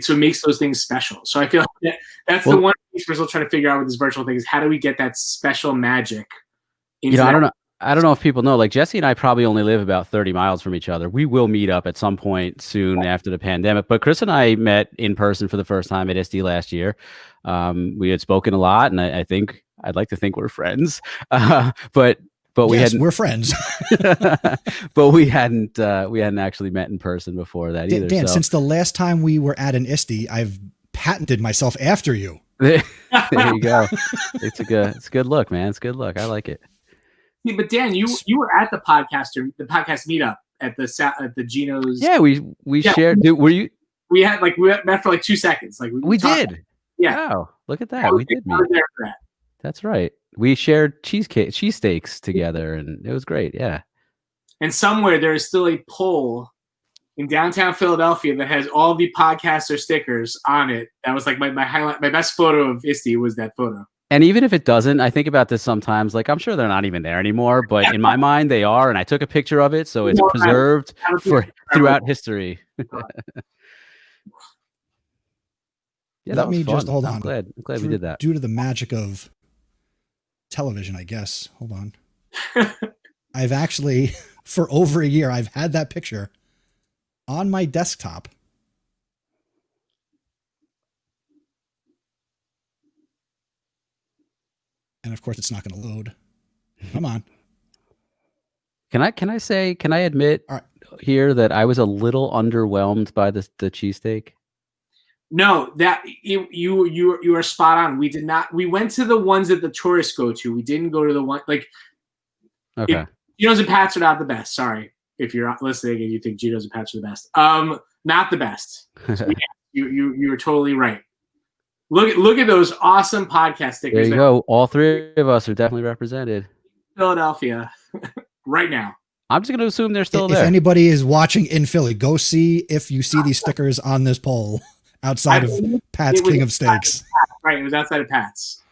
Speaker 2: what makes those things special. So I feel like that's the one piece we're still trying to figure out with this virtual thing is how do we get that special magic into
Speaker 3: I don't know if people know, like Jesse and I probably only live about 30 miles from each other. We will meet up at some point soon after the pandemic, but Chris and I met in person for the first time at Iste last year. We had spoken a lot, and I'd like to think we're friends. But we hadn't.
Speaker 1: We're friends.
Speaker 3: But we hadn't actually met in person before that either.
Speaker 1: Dan, since the last time we were at an Iste, I've patented myself after you.
Speaker 3: There you go. It's a good look, man. It's a good look. I like it.
Speaker 2: Yeah, but Dan, you were at the podcast meetup at the Geno's.
Speaker 3: Yeah, we shared. Dude, were you?
Speaker 2: We met for like 2 seconds. Like
Speaker 3: we did.
Speaker 2: Yeah.
Speaker 3: Wow, look at that. We did meet.
Speaker 2: There for that.
Speaker 3: That's right. We shared cheesesteaks together, and it was great. Yeah.
Speaker 2: And somewhere there is still a pole in downtown Philadelphia that has all the podcaster stickers on it. That was like my highlight. My best photo of Iste was that photo.
Speaker 3: And even if it doesn't, I think about this sometimes. Like, I'm sure they're not even there anymore, but in my mind, they are. And I took a picture of it, so it's preserved throughout history. Yeah,
Speaker 1: Let me just hold on.
Speaker 3: I'm glad we did that.
Speaker 1: Due to the magic of television, I guess. Hold on. I've actually, for over a year, I've had that picture on my desktop. And of course, it's not going to load. Come on.
Speaker 3: Can I admit here that I was a little underwhelmed by the cheesesteak?
Speaker 2: No, that you are spot on. We did not. We went to the ones that the tourists go to. We didn't go to the one like.
Speaker 3: Okay.
Speaker 2: Geno's and Pat's are not the best. Sorry if you're listening and you think Geno's and Pat's are the best. Not the best. So yeah, you are totally right. Look at those awesome podcast stickers.
Speaker 3: There you go. All three of us are definitely represented.
Speaker 2: Philadelphia, right now.
Speaker 3: I'm just going to assume they're still there.
Speaker 1: If anybody is watching in Philly, go see if you see these stickers on this pole outside of Pat's King of Steaks.
Speaker 2: Right, it was outside of Pat's.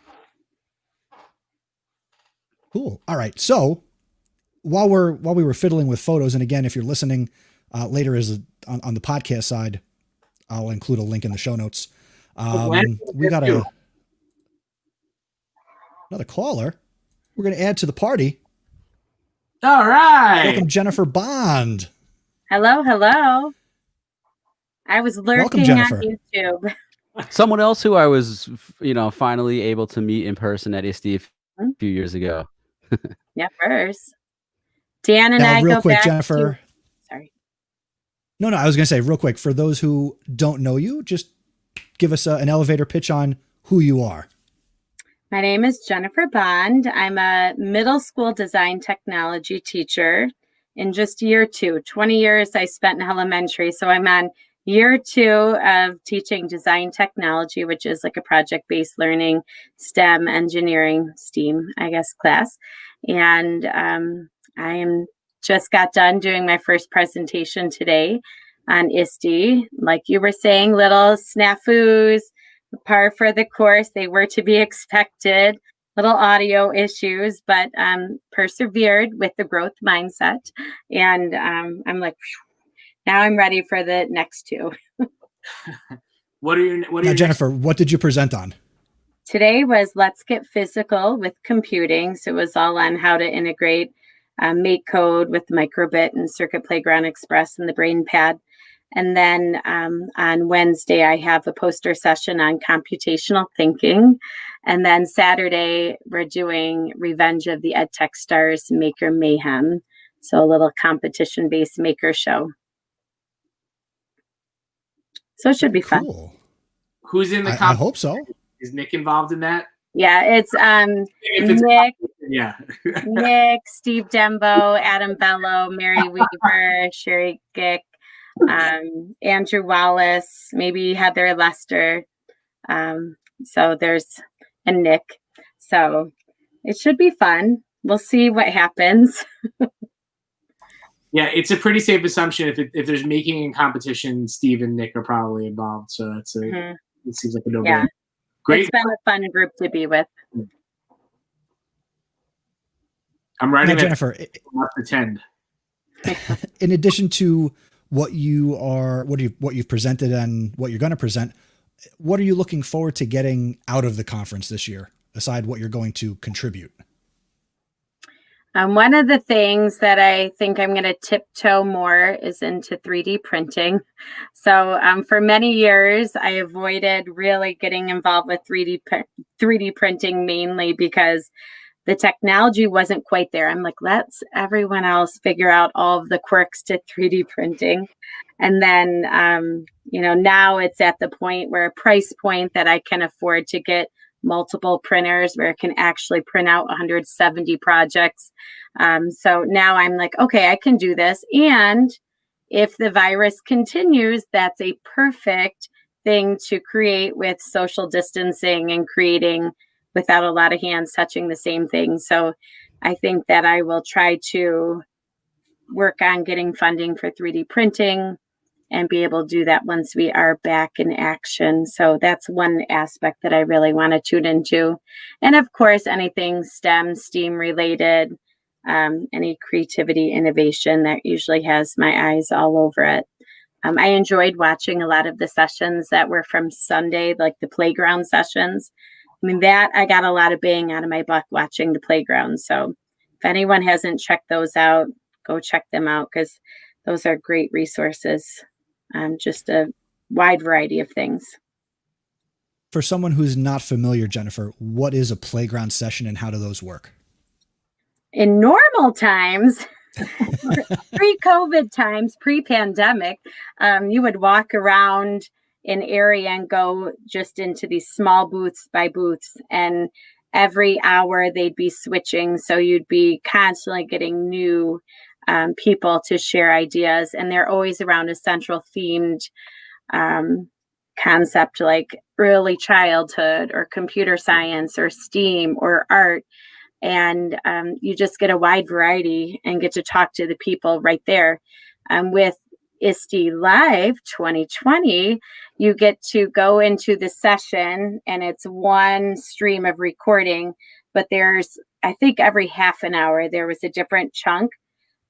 Speaker 1: Cool. All right. So while we were fiddling with photos, and again, if you're listening later on the podcast side, I'll include a link in the show notes. We got another caller. We're going to add to the party.
Speaker 2: All right.
Speaker 1: Welcome, Jennifer Bond.
Speaker 6: Hello. I was lurking on YouTube.
Speaker 3: Someone else who I was, finally able to meet in person at Iste a few years ago.
Speaker 6: Yeah, first. Dan and
Speaker 1: now,
Speaker 6: I
Speaker 1: real
Speaker 6: go
Speaker 1: quick,
Speaker 6: back
Speaker 1: Jennifer.
Speaker 6: Sorry.
Speaker 1: No, I was going to say real quick, for those who don't know you, just give us an elevator pitch on who you are.
Speaker 6: My name is Jennifer Bond. I'm a middle school design technology teacher in just year 2. 20 years I spent in elementary, so I'm on year 2 of teaching design technology, which is like a project-based learning, STEM, engineering, STEAM, I guess, class. And I just got done doing my first presentation today on Iste. Like you were saying, little snafus, par for the course. They were to be expected, little audio issues, but persevered with the growth mindset. And I'm like, now I'm ready for the next 2.
Speaker 1: Jennifer, what did you present on?
Speaker 6: Today was Let's Get Physical with Computing. So it was all on how to integrate Make Code with Microbit and Circuit Playground Express and the BrainPad. And then on Wednesday, I have a poster session on computational thinking. And then Saturday, we're doing Revenge of the Edtech Stars Maker Mayhem. So a little competition-based maker show. So it should be fun.
Speaker 1: Cool.
Speaker 2: Who's in the
Speaker 1: competition? I hope so.
Speaker 2: Is Nick involved in that?
Speaker 6: Yeah, it's Nick.
Speaker 2: Yeah.
Speaker 6: Nick, Steve Dembo, Adam Bello, Mary Weaver, Sherry Gick, Andrew Wallace, maybe Heather Lester. So there's and Nick. So it should be fun. We'll see what happens.
Speaker 2: Yeah, it's a pretty safe assumption if there's making and competition, Steve and Nick are probably involved. So that's it seems like a no-brainer.
Speaker 6: Yeah.
Speaker 2: Great.
Speaker 6: It's been a fun group to be with.
Speaker 2: I'm writing
Speaker 1: Now, Jennifer,
Speaker 2: pretend.
Speaker 1: in addition to what you've presented and what you're going to present, what are you looking forward to getting out of the conference this year, aside what you're going to contribute?
Speaker 6: One of the things that I think I'm going to tiptoe more is into 3D printing. So for many years, I avoided really getting involved with 3D printing, mainly because the technology wasn't quite there. I'm like, let's everyone else figure out all of the quirks to 3D printing. And then, now it's at the point where a price point that I can afford to get multiple printers where it can actually print out 170 projects. So now I'm like, okay, I can do this. And if the virus continues, that's a perfect thing to create with social distancing and creating without a lot of hands touching the same thing. So I think that I will try to work on getting funding for 3D printing and be able to do that once we are back in action. So that's one aspect that I really want to tune into. And of course, anything STEM related, any creativity, innovation, that usually has my eyes all over it. I enjoyed watching a lot of the sessions that were from Sunday, like the playground sessions. I mean, that I got a lot of bang out of my butt watching the playground. So if anyone hasn't checked those out, go check them out, because those are great resources. Just a wide variety of things.
Speaker 1: For someone who's not familiar, Jennifer, what is a playground session and how do those work?
Speaker 6: In normal times, pre-COVID times, pre-pandemic, you would walk around an area and go just into these small booths by booths, and every hour they'd be switching. So you'd be constantly getting new people to share ideas, and they're always around a central themed concept, like early childhood or computer science or STEAM or art. And you just get a wide variety and get to talk to the people right there. With Iste Live 2020, you get to go into the session, and it's one stream of recording, but there's, I think every half an hour, there was a different chunk.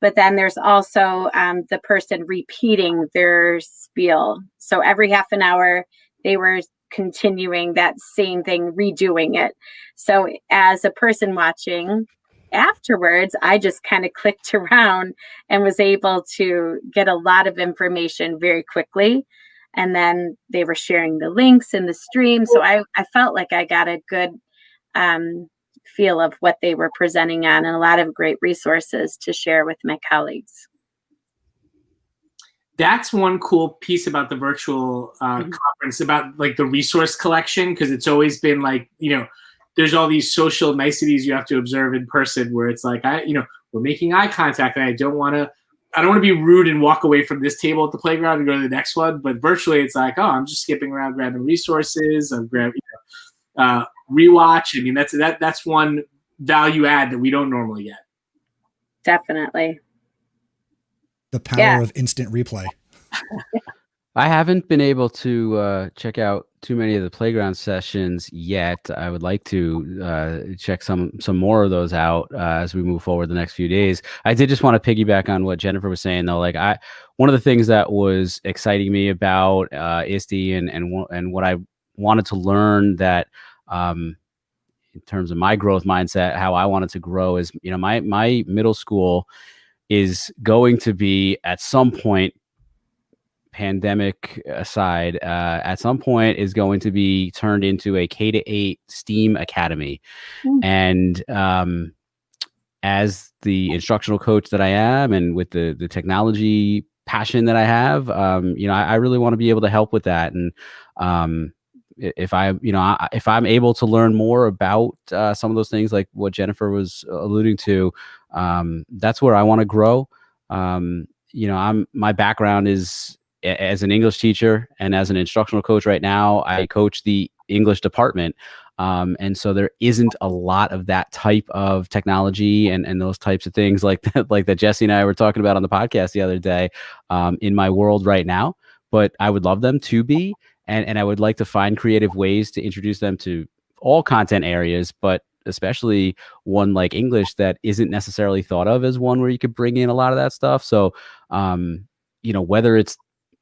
Speaker 6: But then there's also the person repeating their spiel. So every half an hour, they were continuing that same thing, redoing it. So as a person watching afterwards, I just kind of clicked around and was able to get a lot of information very quickly. And then they were sharing the links in the stream. So I felt like I got a good feel of what they were presenting on, and a lot of great resources to share with my colleagues.
Speaker 2: That's one cool piece about the virtual conference, about like the resource collection, because it's always been like, there's all these social niceties you have to observe in person, where it's like, we're making eye contact, and I don't want to be rude and walk away from this table at the playground and go to the next one. But virtually, it's like, oh, I'm just skipping around grabbing resources. I'm grabbing, rewatch. I mean, that's one value add that we don't normally get.
Speaker 6: Definitely.
Speaker 1: The power of instant replay.
Speaker 3: I haven't been able to check out too many of the playground sessions yet. I would like to check some more of those out as we move forward the next few days. I did just want to piggyback on what Jennifer was saying, though. Like, one of the things that was exciting me about Iste and what I wanted to learn, that in terms of my growth mindset, how I wanted to grow, is, my middle school is going to be, at some point, pandemic aside, at some point is going to be turned into a K-8 STEAM academy. And as the instructional coach that I am, and with the technology passion that I have, I really want to be able to help with that. And if I'm able to learn more about some of those things, like what Jennifer was alluding to, that's where I want to grow. My background is as an English teacher and as an instructional coach. Right now, I coach the English department. And so there isn't a lot of that type of technology and those types of things like that Jesse and I were talking about on the podcast the other day in my world right now. But I would love them to be, and I would like to find creative ways to introduce them to all content areas, but especially one like English that isn't necessarily thought of as one where you could bring in a lot of that stuff. So, whether it's,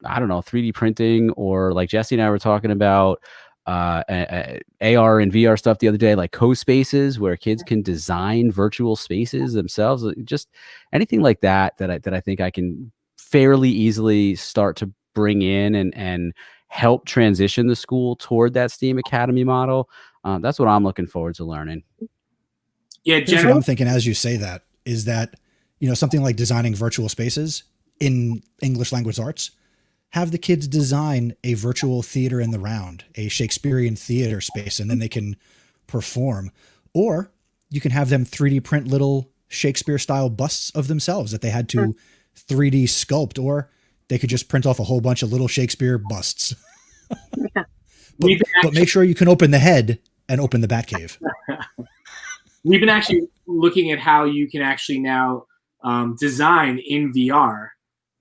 Speaker 3: I don't know, 3D printing, or like Jesse and I were talking about AR and VR stuff the other day, like co-spaces where kids can design virtual spaces themselves, just anything like that I think I can fairly easily start to bring in and help transition the school toward that STEAM Academy model. That's what I'm looking forward to learning.
Speaker 2: Yeah,
Speaker 1: Here's what I'm thinking as you say that is that, something like designing virtual spaces in English language arts, have the kids design a virtual theater in the round, a Shakespearean theater space, and then they can perform. Or you can have them 3D print little Shakespeare style busts of themselves that they had to 3D sculpt, or they could just print off a whole bunch of little Shakespeare busts. but make sure you can open the head and open the Batcave.
Speaker 2: We've been actually looking at how you can actually now design in VR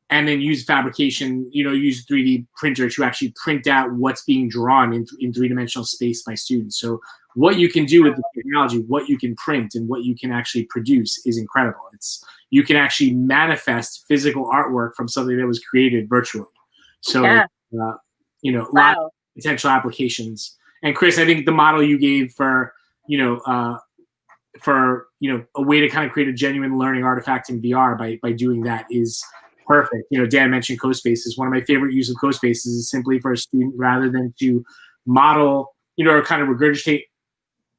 Speaker 2: and then use fabrication, use 3D printer to actually print out what's being drawn in three-dimensional space by students. So what you can do with the technology, what you can print and what you can actually produce is incredible. You can actually manifest physical artwork from something that was created virtually. So, a lot of potential applications. And Chris, I think the model you gave for a way to kind of create a genuine learning artifact in VR by doing that is perfect. Dan mentioned CoSpaces. One of my favorite use of CoSpaces is simply for a student, rather than to model, or kind of regurgitate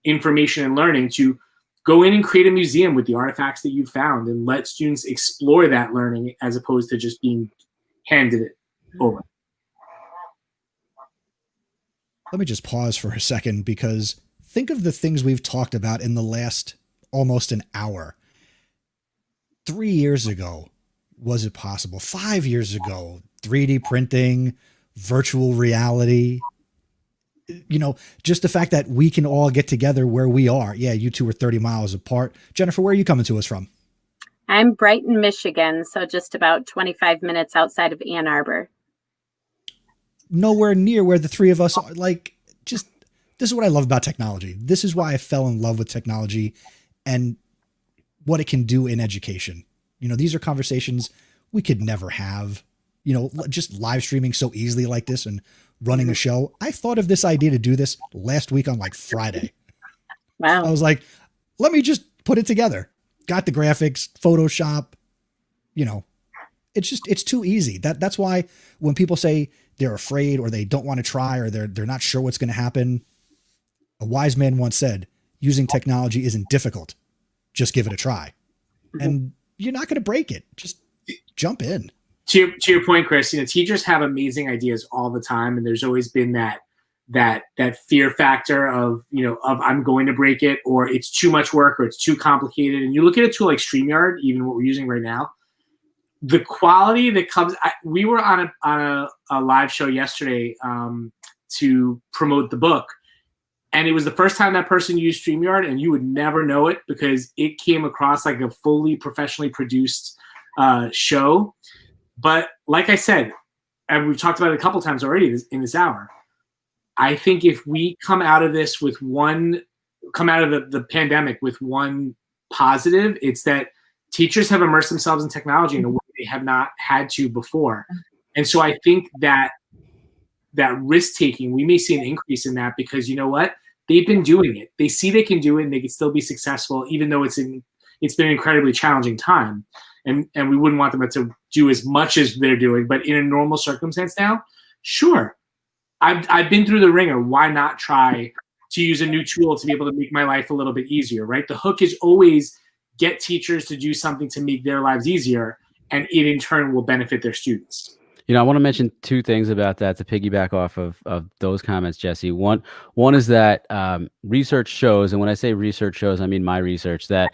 Speaker 2: information and learning, to go in and create a museum with the artifacts that you found and let students explore that learning as opposed to just being handed it over.
Speaker 1: Let me just pause for a second, because think of the things we've talked about in the last almost an hour. 3 years ago, was it possible? 5 years ago, 3D printing, virtual reality, just the fact that we can all get together where we are. Yeah, you two are 30 miles apart. Jennifer, where are you coming to us from?
Speaker 6: I'm Brighton, Michigan, so just about 25 minutes outside of Ann Arbor.
Speaker 1: Nowhere near where the three of us are. This is what I love about technology. This is why I fell in love with technology and what it can do in education. These are conversations we could never have, just live streaming so easily like this and running a show. I thought of this idea to do this last week on Friday.
Speaker 6: Wow.
Speaker 1: I was like, let me just put it together. Got the graphics, Photoshop, it's too easy. That's why when people say they're afraid or they don't want to try or they're not sure what's going to happen, a wise man once said, using technology isn't difficult. Just give it a try. And you're not going to break it. Just jump in.
Speaker 2: To your point, Chris, teachers have amazing ideas all the time, and there's always been that fear factor of I'm going to break it, or it's too much work, or it's too complicated. And you look at a tool like StreamYard, even what we're using right now, the quality that comes. We were on a live show yesterday to promote the book, and it was the first time that person used StreamYard, and you would never know it because it came across like a fully professionally produced show. But like I said, and we've talked about it a couple times already in this hour, I think if we come out of this come out of the pandemic with one positive, it's that teachers have immersed themselves in technology in a way they have not had to before. And so I think that risk taking, we may see an increase in that, because you know what? They've been doing it. They see they can do it and they can still be successful, even though it's been an incredibly challenging time. And we wouldn't want them to do as much as they're doing, but in a normal circumstance now, sure. I've been through the ringer. Why not try to use a new tool to be able to make my life a little bit easier, right? The hook is always get teachers to do something to make their lives easier, and it in turn will benefit their students.
Speaker 3: I want to mention two things about that to piggyback off of those comments, Jesse. One is that research shows, and when I say research shows, I mean my research, that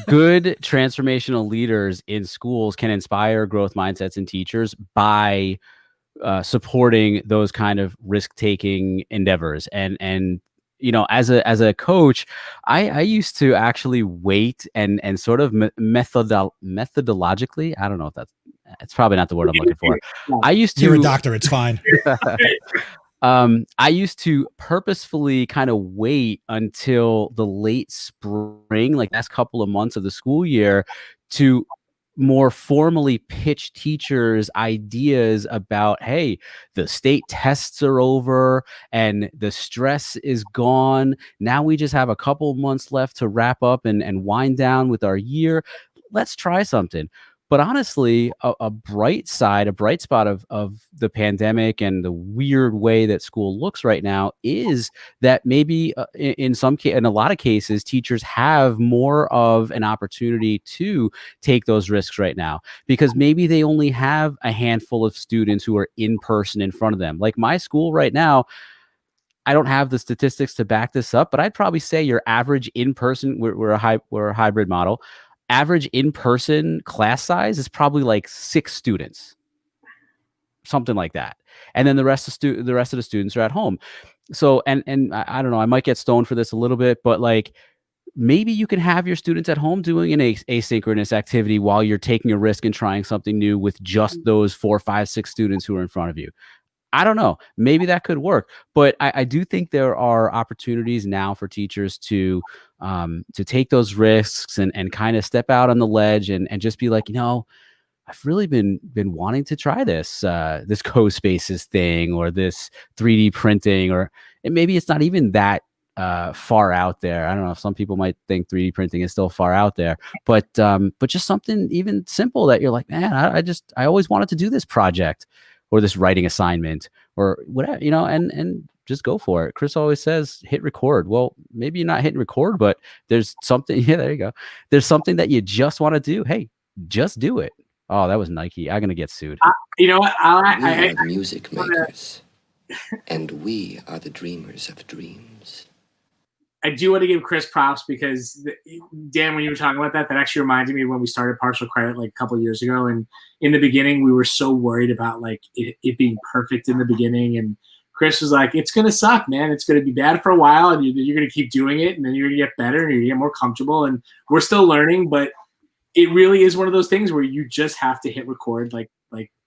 Speaker 3: good transformational leaders in schools can inspire growth mindsets in teachers by supporting those kind of risk-taking endeavors. And as a coach, I used to actually wait and sort of methodologically, I don't know if it's probably not the word I'm looking for. I used to.
Speaker 1: You're a doctor. It's fine.
Speaker 3: I used to purposefully kind of wait until the late spring, like last couple of months of the school year, to more formally pitch teachers ideas about, hey, the state tests are over and the stress is gone. Now we just have a couple months left to wrap up and wind down with our year. Let's try something. But honestly, a bright spot of the pandemic and the weird way that school looks right now is that maybe in a lot of cases, teachers have more of an opportunity to take those risks right now, because maybe they only have a handful of students who are in person in front of them. Like my school right now, I don't have the statistics to back this up, but I'd probably say your average in-person, we're a hybrid model. Average in-person class size is probably like 6 students, something like that. And then the rest of the students are at home. So, and I don't know, I might get stoned for this a little bit, but like maybe you can have your students at home doing an asynchronous activity while you're taking a risk and trying something new with just those 4, 5, 6 students who are in front of you. I don't know. Maybe that could work, but I do think there are opportunities now for teachers to take those risks and kind of step out on the ledge and just be like, I've really been wanting to try this CoSpaces thing or this 3D printing, and maybe it's not even that far out there. I don't know if some people might think 3D printing is still far out there, but just something even simple that you're like, man, I always wanted to do this project or this writing assignment or whatever, and just go for it. Chris always says, hit record. Well, maybe you're not hitting record, but there's something. Yeah, there you go. There's something that you just want to do. Hey, just do it. Oh, that was Nike. I'm going to get sued.
Speaker 2: You know what?
Speaker 5: We are the music makers, and we are the dreamers of dreams.
Speaker 2: I do want to give Chris props because, Dan, when you were talking about that actually reminded me when we started Partial Credit like a couple of years ago. And in the beginning, we were so worried about like it being perfect in the beginning. And Chris was like, it's going to suck, man. It's going to be bad for a while. And you're going to keep doing it. And then you're going to get better and you're going to get more comfortable. And we're still learning. But it really is one of those things where you just have to hit record, like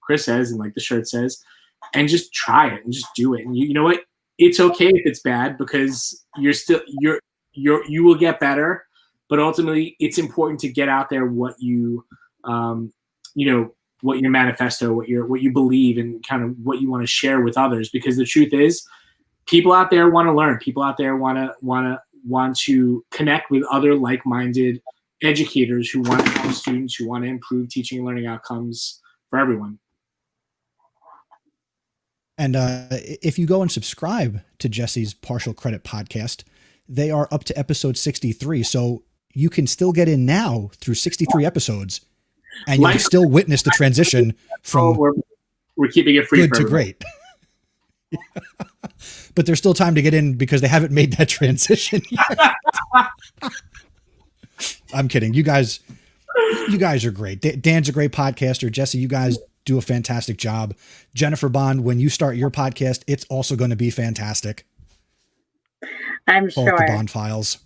Speaker 2: Chris says and like the shirt says, and just try it and just do it. And you know what? It's okay if it's bad because you will get better, but ultimately it's important to get out there what you what your manifesto, what you believe and kind of what you want to share with others, because the truth is people out there want to learn. People out there want to connect with other like-minded educators who want to help students, who want to improve teaching and learning outcomes for everyone.
Speaker 1: And if you go and subscribe to Jesse's Partial Credit podcast, they are up to episode 63. So you can still get in now through 63 episodes, and you can still witness the transition from
Speaker 2: we're keeping it free
Speaker 1: good to great. But there's still time to get in because they haven't made that transition yet. I'm kidding. You guys are great. Dan's a great podcaster. Jesse, you guys do a fantastic job. Jennifer Bond, when you start your podcast, it's also going to be fantastic.
Speaker 6: I'm
Speaker 1: Call
Speaker 6: sure.
Speaker 1: it the Bond Files.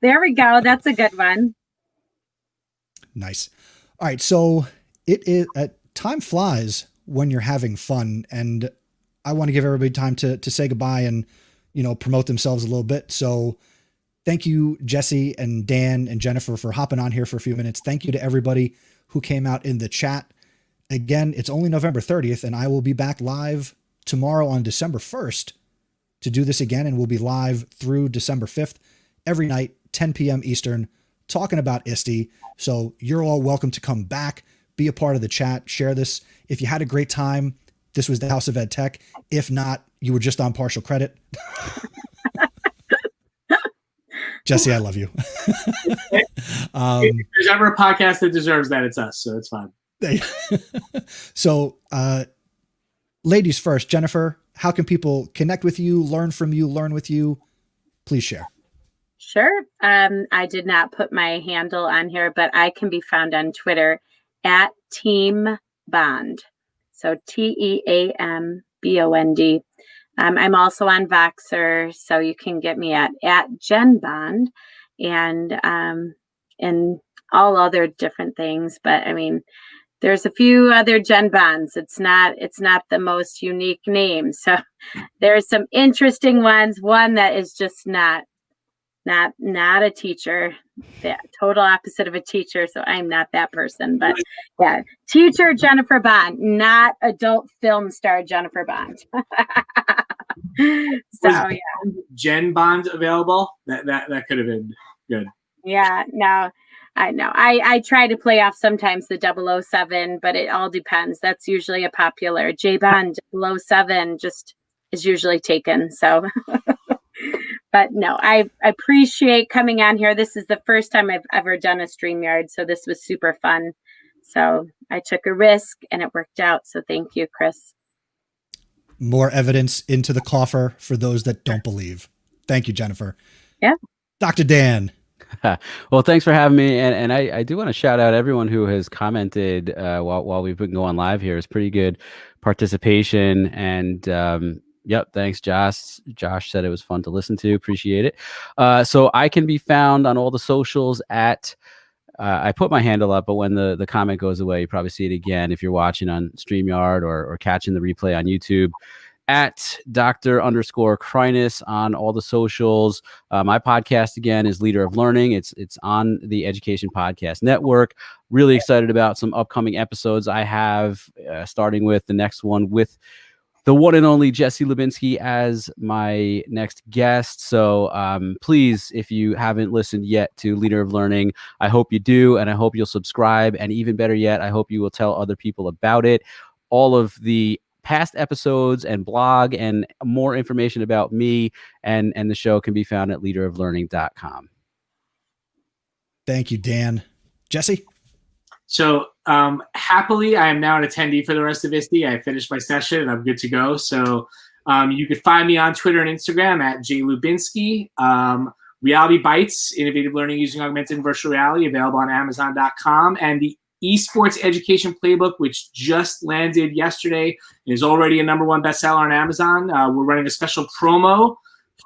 Speaker 6: There we go. That's a good one.
Speaker 1: Nice. All right. So it is time flies when you're having fun, and I want to give everybody time to say goodbye and, promote themselves a little bit. So thank you, Jesse and Dan and Jennifer, for hopping on here for a few minutes. Thank you to everybody who came out in the chat. Again, it's only November 30th, and I will be back live tomorrow on December 1st to do this again, and we'll be live through December 5th every night, 10 p.m. Eastern, talking about Iste. So you're all welcome to come back, be a part of the chat, share this. If you had a great time, this was the House of Edtech. If not, you were just on Partial Credit. Jesse, I love you.
Speaker 2: If there's ever a podcast that deserves that, it's us. So it's fine.
Speaker 1: So, ladies first, Jennifer, how can people connect with you, learn from you, learn with you? Please share.
Speaker 6: Sure. I did not put my handle on here, but I can be found on Twitter at Team Bond. So TEAMBOND. I'm also on Voxer, so you can get me at @GenBond and all other different things. But I mean, there's a few other Gen Bonds. It's not the most unique name. So there's some interesting ones. One that is just not a teacher, the total opposite of a teacher. So I'm not that person, but yeah, teacher Jennifer Bond, not adult film star Jennifer Bond. So yeah,
Speaker 2: Gen Bond available. That could have been good.
Speaker 6: Yeah, no, I know. I try to play off sometimes the 007, but it all depends. That's usually a popular. J Bond 007 just is usually taken. So, but no, I appreciate coming on here. This is the first time I've ever done a StreamYard, so this was super fun. So I took a risk and it worked out. So thank you, Chris.
Speaker 1: More evidence into the coffer for those that don't believe. Thank you, Jennifer.
Speaker 6: Yeah.
Speaker 1: Dr. Dan.
Speaker 3: Well, thanks for having me. And I do want to shout out everyone who has commented while we've been going live here. It's pretty good participation. And yep, thanks, Josh. Josh said it was fun to listen to. Appreciate it. So I can be found on all the socials at I put my handle up, but when the comment goes away, you probably see it again if you're watching on StreamYard or catching the replay on YouTube. At Dr._Kreiness on all the socials. My podcast again is Leader of Learning. It's on the Education Podcast Network. Really excited about some upcoming episodes I have, starting with the next one with the one and only Jesse Lebinsky as my next guest. So please, if you haven't listened yet to Leader of Learning, I hope you do, and I hope you'll subscribe. And even better yet, I hope you will tell other people about it. All of the past episodes and blog and more information about me and the show can be found at leaderoflearning.com.
Speaker 1: Thank you, Dan. Jesse?
Speaker 2: So happily, I am now an attendee for the rest of Iste. I finished my session and I'm good to go. So you can find me on Twitter and Instagram at @jlubinsky. Reality Bites, Innovative Learning Using Augmented and Virtual Reality, available on Amazon.com. And the Esports Education Playbook, which just landed yesterday, is already a #1 bestseller on Amazon. We're running a special promo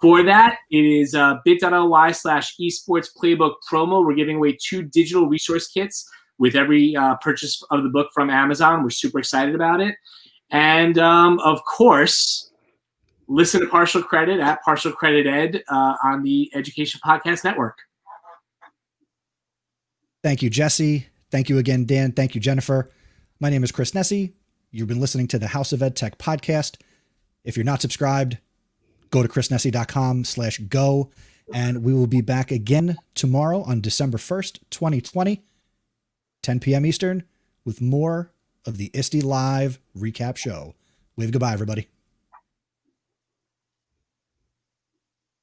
Speaker 2: for that. It is bit.ly/esports playbook promo. We're giving away 2 digital resource kits with every purchase of the book from Amazon. We're super excited about it. And of course, listen to Partial Credit at Partial Credit Ed on the Education Podcast Network.
Speaker 1: Thank you, Jesse. Thank you again, Dan. Thank you, Jennifer. My name is Chris Nesi. You've been listening to the House of Edtech podcast. If you're not subscribed, go to chrisnesi.com/go, and we will be back again tomorrow on December 1st, 2020, 10 p.m. Eastern, with more of the Iste Live recap show. Wave goodbye, everybody.